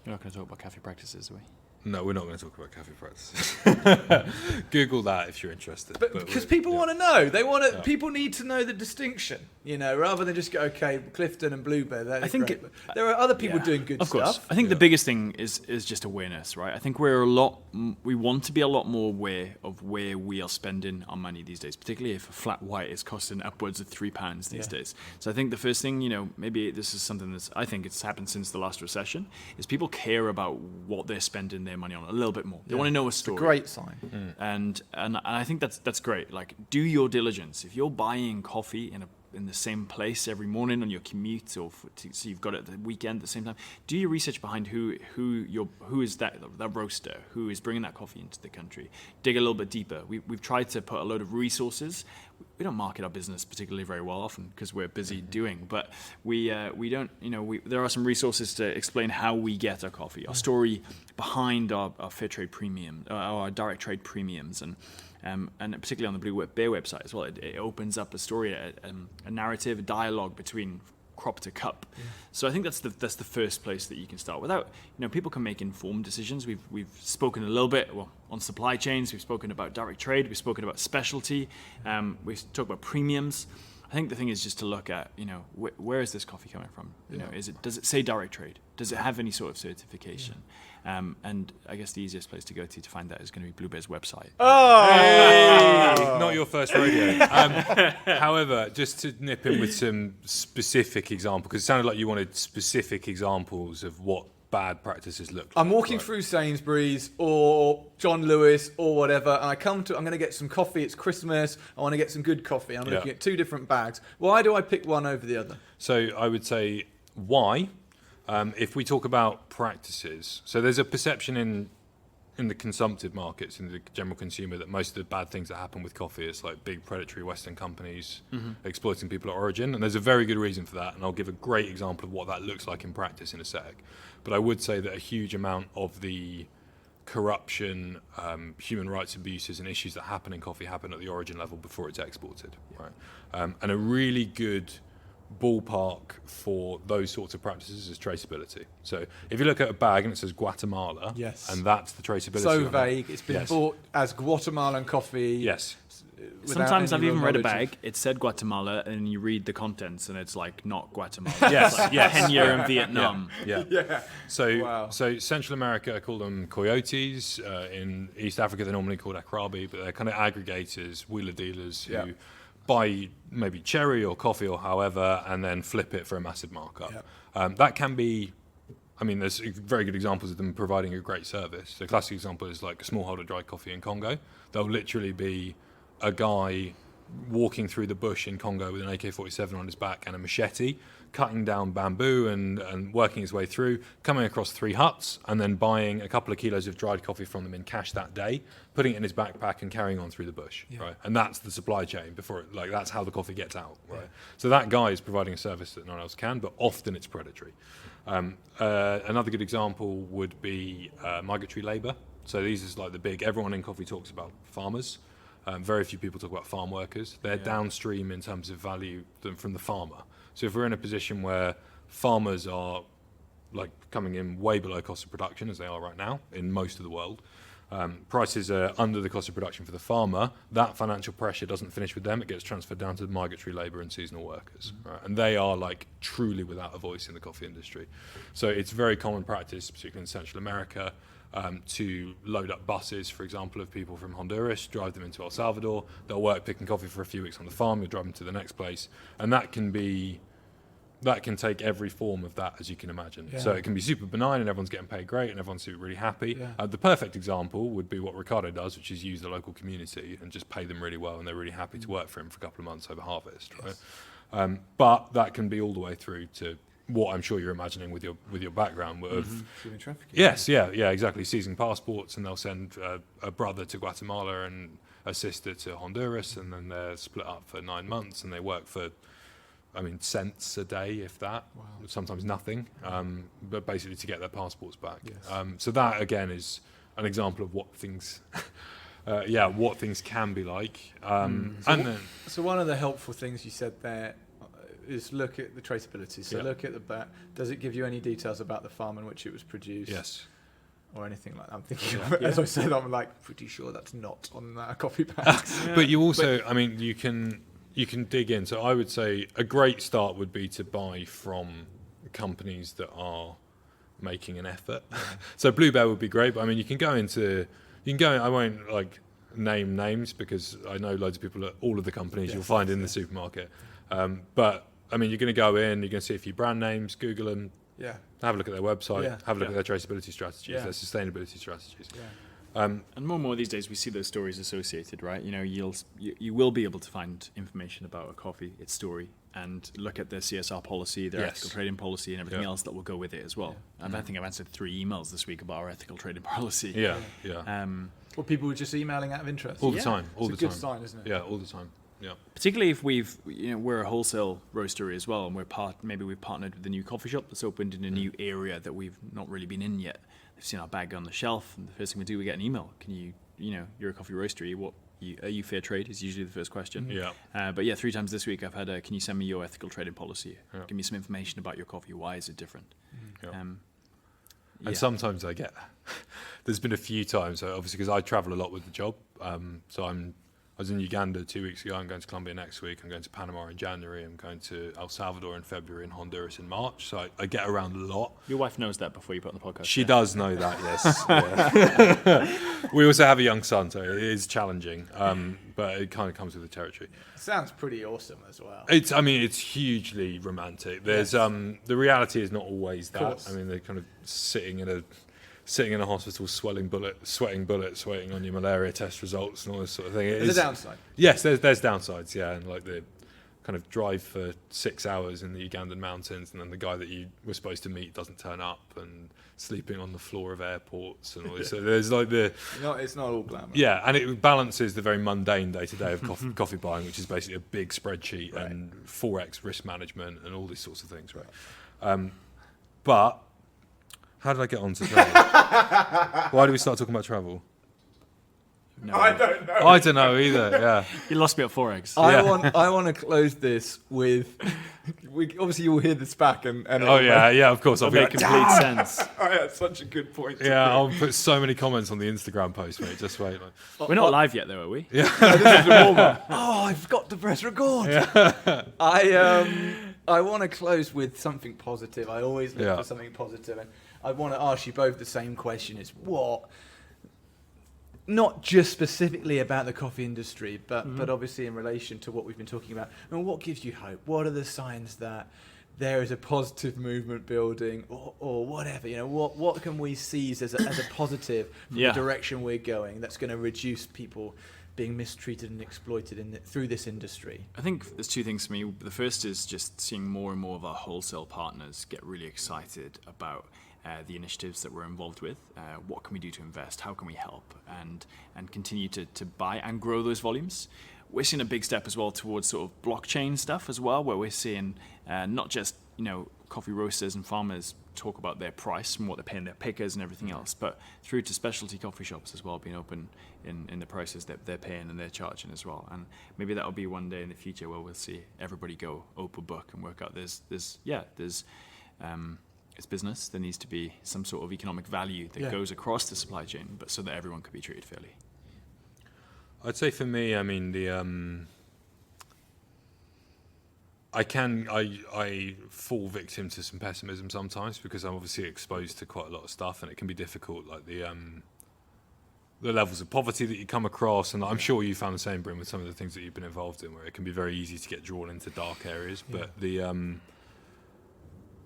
We're not going to talk about cafe practices, are we?
No, we're not going to talk about cafe practices. Google that if you're interested.
But because people want to know. They want to. People need to know the distinction, rather than just go, okay, Clifton and Bluebird. I think there are other people doing good stuff. Of course.
I think the biggest thing is just awareness, right? I think we want to be a lot more aware of where we are spending our money these days, particularly if a flat white is costing upwards of £3 these days. So I think the first thing, maybe this is something that's, I think it's happened since the last recession, is people care about what they're spending their money on a little bit more. They want to know a story.
It's a great sign.
And I think that's great. Like, do your diligence. If you're buying coffee in the same place every morning on your commute, so you've got it at the weekend at the same time, do your research behind who is that roaster, who is bringing that coffee into the country. Dig a little bit deeper. We've tried to put a load of resources. We don't market our business particularly very well often because we're busy doing, but we don't, there are some resources to explain how we get our coffee, our story behind our fair trade premium, our direct trade premiums, and particularly on the Blue Bear website as well. It opens up a story, a narrative, a dialogue between crop to cup. So I think that's the first place that you can start. Without, people can make informed decisions. We've spoken a little bit on supply chains. We've spoken about direct trade. We've spoken about specialty. We've talked about premiums. I think the thing is just to look at, where is this coffee coming from? Does it say direct trade? Does it have any sort of certification? And I guess the easiest place to go to find that is going to be Bluebear's website.
Oh, hey, not your first rodeo. However, just to nip in with some specific examples, because it sounded like you wanted specific examples of what bad practices look like.
I'm walking through Sainsbury's or John Lewis or whatever, and I'm going to get some coffee. It's Christmas. I want to get some good coffee. I'm looking at 2 different bags. Why do I pick one over the other?
So I would say why. If we talk about practices, so there's a perception in the consumptive markets, in the general consumer, that most of the bad things that happen with coffee is like big predatory Western companies exploiting people at origin, and there's a very good reason for that, and I'll give a great example of what that looks like in practice in a sec. But I would say that a huge amount of the corruption, human rights abuses and issues that happen in coffee happen at the origin level before it's exported, right? And a really good ballpark for those sorts of practices is traceability. So if you look at a bag and it says Guatemala,
Yes.
and that's the traceability.
So
on
vague. It's been bought as Guatemalan coffee.
Yes.
without
Sometimes
any
I've even read a
knowledge of-
bag. It said Guatemala, and you read the contents, and it's like not Guatemala.
Yes,
It's like
yes.
Kenya and Vietnam.
Yeah.
Yeah.
So,
Wow.
so Central America, I call them coyotes. In East Africa, they're normally called akrabi, but they're kind of aggregators, wheeler dealers who
Yeah.
buy maybe cherry or coffee or however, and then flip it for a massive markup.
Yeah.
That can be. I mean, there's very good examples of them providing a great service. The classic example is like a smallholder dry coffee in Congo. There'll literally be a guy walking through the bush in Congo with an AK-47 on his back and a machete, cutting down bamboo and working his way through, coming across 3 huts, and then buying a couple of kilos of dried coffee from them in cash that day, putting it in his backpack and carrying on through the bush, right? And that's the supply chain before it, like that's how the coffee gets out, right?
Yeah.
So that guy is providing a service that no one else can, but often it's predatory. Another good example would be migratory labour. So these is like the big, everyone in coffee talks about farmers. Very few people talk about farm workers. They're downstream in terms of value from the farmer. So if we're in a position where farmers are like coming in way below cost of production, as they are right now in most of the world, prices are under the cost of production for the farmer, that financial pressure doesn't finish with them, it gets transferred down to migratory labour and seasonal workers. Right? And they are like truly without a voice in the coffee industry. So it's very common practice, particularly in Central America, to load up buses, for example, of people from Honduras, drive them into El Salvador. They'll work picking coffee for a few weeks on the farm, you'll drive them to the next place. And that can take every form of that, as you can imagine.
Yeah.
So it can be super benign and everyone's getting paid great and everyone's super really happy.
Yeah.
The perfect example would be what Ricardo does, which is use the local community and just pay them really well and they're really happy to work for him for a couple of months over harvest, right? But that can be all the way through to what I'm sure you're imagining with your background of
Human trafficking.
yes, yeah, exactly. Seizing passports, and they'll send a brother to Guatemala and a sister to Honduras, and then they're split up for 9 months, and they work for, cents a day, if that.
Wow.
Sometimes nothing, but basically to get their passports back.
Yes.
So that again is an example of what things, what things can be like.
So one of the helpful things you said there is look at the traceability. So
Yeah.
look at the back. Does it give you any details about the farm in which it was produced?
Yes.
Or anything like that? I'm thinking, as I said, I'm like pretty sure that's not on coffee bags.
But you also, you can dig in. So I would say a great start would be to buy from companies that are making an effort. So Blue Bear would be great, but you can go I won't name names because I know loads of people at all of the companies you'll find in the supermarket. But you're going to go in, you're going to see a few brand names, Google them,
Yeah.
have a look at their website,
Yeah.
have a look at their traceability strategies,
Yeah.
their sustainability strategies.
Yeah.
And more and more these days, we see those stories associated, right? You will be able to find information about a coffee, its story, and look at their CSR policy, their ethical trading policy, and everything else that will go with it as well. And I think I've answered 3 emails this week about our ethical trading policy.
Yeah.
Well, people were just emailing out of interest.
All the time. All
It's
the
a
time.
good sign, isn't it?
Yeah, all the time. Yeah.
Particularly if we're a wholesale roastery as well, and maybe we've partnered with a new coffee shop that's opened in a new area that we've not really been in yet. They've seen our bag on the shelf, and the first thing we do, we get an email. Can you're a coffee roastery. Are you fair trade? Is usually the first question.
Yeah.
But 3 times this week I've had can you send me your ethical trading policy?
Yeah.
Give me some information about your coffee. Why is it different?
Yeah.
Yeah.
And sometimes I get, there's been a few times, obviously because I travel a lot with the job, so I was in Uganda 2 weeks ago. I'm going to Colombia next week. I'm going to Panama in January. I'm going to El Salvador in February and Honduras in March. So I get around a lot.
Your wife knows that before you put on the podcast.
She does know that, yes. Yeah. We also have a young son, so it is challenging, but it kind of comes with the territory.
Sounds pretty awesome as well.
It's hugely romantic. There's the reality is not always that.
Course.
I mean, they're kind of sitting in a hospital, sweating bullets, waiting on your malaria test results and all this sort of thing.
There's a downside.
Yes, there's downsides, yeah, and like the kind of drive for 6 hours in the Ugandan mountains, and then the guy that you were supposed to meet doesn't turn up, and sleeping on the floor of airports and all this. So there's like
It's not all glamour.
yeah, and it balances the very mundane day-to-day of coffee buying, which is basically a big spreadsheet and Forex risk management and all these sorts of things, right? But how did I get on to travel? Why did we start talking about travel?
No.
I don't know.
I don't know either. Yeah.
You lost me at Forex.
I want to close this with. Obviously, you'll hear this back and
Oh yeah, of course. I'll be
Make complete sense.
Oh, yeah, such a good point.
yeah, I'll put so many comments on the Instagram post, mate. Just wait.
We're not live yet, though, are we?
This is the warm-up. Oh, I forgot to press record. I want to close with something positive. I always look for something positive, and I want to ask you both the same question: is what? Not just specifically about the coffee industry, but obviously in relation to what we've been talking about. I mean, what gives you hope? What are the signs that there is a positive movement building, or whatever? You know, what can we seize as a positive from the direction we're going that's going to reduce people being mistreated and exploited through this industry?
I think there's two things for me. The first is just seeing more and more of our wholesale partners get really excited about the initiatives that we're involved with. What can we do to invest? How can we help? And continue to buy and grow those volumes. We're seeing a big step as well towards sort of blockchain stuff as well, where we're seeing not just coffee roasters and farmers talk about their price and what they're paying their pickers and everything else, but through to specialty coffee shops as well, being open in the prices that they're paying and they're charging as well. And maybe that'll be one day in the future where we'll see everybody go open book and work out it's business. There needs to be some sort of economic value that goes across the supply chain, but so that everyone can be treated fairly.
I'd say for me, I mean, I fall victim to some pessimism sometimes because I'm obviously exposed to quite a lot of stuff, and it can be difficult, like the levels of poverty that you come across, and I'm sure you found the same, Bryn, with some of the things that you've been involved in, where it can be very easy to get drawn into dark areas. But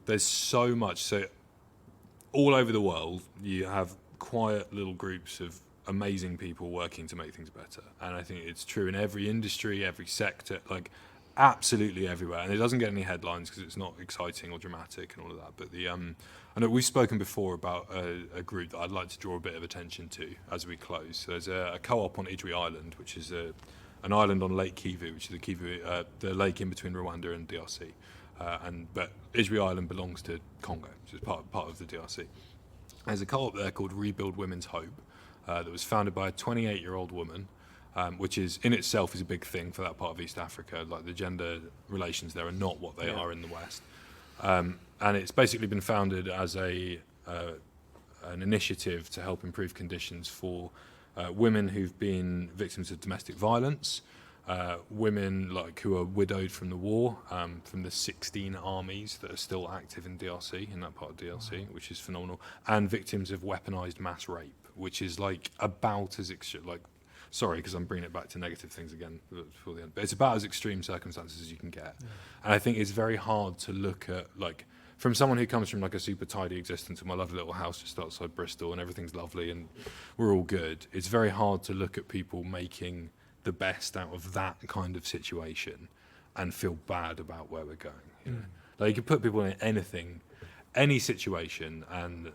there's so much. So all over the world, you have quiet little groups of amazing people working to make things better. And I think it's true in every industry, every sector, like absolutely everywhere. And it doesn't get any headlines because it's not exciting or dramatic and all of that. But I know we've spoken before about a group that I'd like to draw a bit of attention to as we close. So there's a co-op on Idri Island, which is an island on Lake Kivu, which is the lake in between Rwanda and DRC. But Idri Island belongs to Congo, which is part of the DRC. There's a co-op there called Rebuild Women's Hope that was founded by a 28-year-old woman, which is in itself is a big thing for that part of East Africa. Like the gender relations there are not what they are in the West, and it's basically been founded as an initiative to help improve conditions for women who've been victims of domestic violence. Women who are widowed from the war, from the 16 armies that are still active in DRC, in that part of DRC, which is phenomenal, and victims of weaponized mass rape, which is about as sorry, because I'm bringing it back to negative things again before the end, but it's about as extreme circumstances as you can get. And I think it's very hard to look at, from someone who comes from a super tidy existence, in my lovely little house just outside Bristol, and everything's lovely and we're all good, it's very hard to look at people making the best out of that kind of situation and feel bad about where we're going. You can put people in anything, any situation, and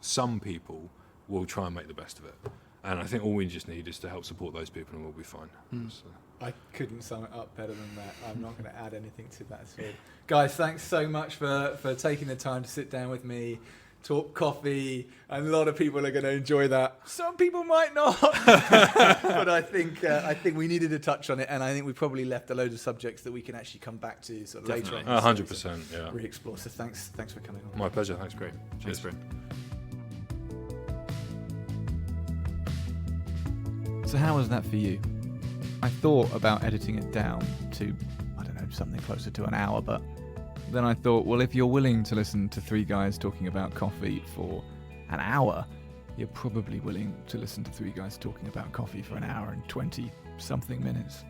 some people will try and make the best of it. And I think all we just need is to help support those people, and we'll be fine. So.
I couldn't sum it up better than that. I'm not going to add anything to that. So, guys, thanks so much for taking the time to sit down with me, talk coffee, and a lot of people are going to enjoy that. Some people might not, but I think we needed to touch on it, and I think we probably left a load of subjects that we can actually come back to sort of later on.
100%, yeah.
Re-explore. So thanks for coming on.
My pleasure. Thanks,
Great.
Cheers.
Thanks, Bryn.
So how was that for you? I thought about editing it down to, I don't know, something closer to an hour, but then I thought, well, if you're willing to listen to three guys talking about coffee for an hour, you're probably willing to listen to three guys talking about coffee for an hour and 20-something minutes.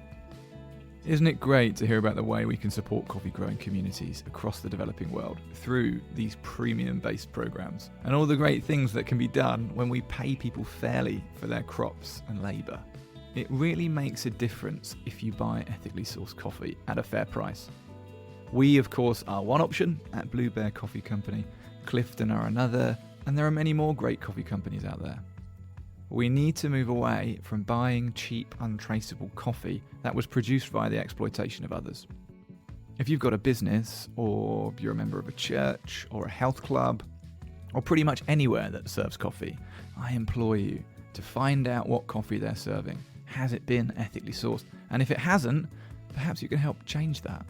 Isn't it great to hear about the way we can support coffee growing communities across the developing world through these premium-based programs, and all the great things that can be done when we pay people fairly for their crops and labour? It really makes a difference if you buy ethically sourced coffee at a fair price. We, of course, are one option at Blue Bear Coffee Company, Clifton are another, and there are many more great coffee companies out there. We need to move away from buying cheap, untraceable coffee that was produced via the exploitation of others. If you've got a business, or you're a member of a church, or a health club, or pretty much anywhere that serves coffee, I implore you to find out what coffee they're serving. Has it been ethically sourced? And if it hasn't, perhaps you can help change that.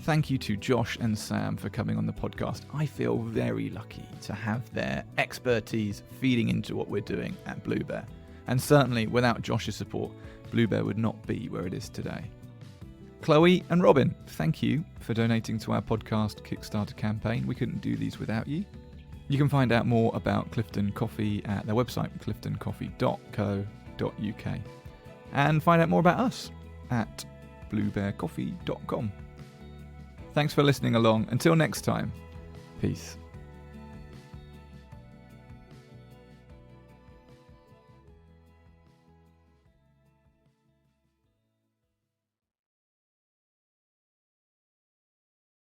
Thank you to Josh and Sam for coming on the podcast. I feel very lucky to have their expertise feeding into what we're doing at Blue Bear. And certainly, without Josh's support, Blue Bear would not be where it is today. Chloe and Robin, thank you for donating to our podcast Kickstarter campaign. We couldn't do these without you. You can find out more about Clifton Coffee at their website, cliftoncoffee.co.uk. And find out more about us at bluebearcoffee.com. Thanks for listening along. Until next time, peace.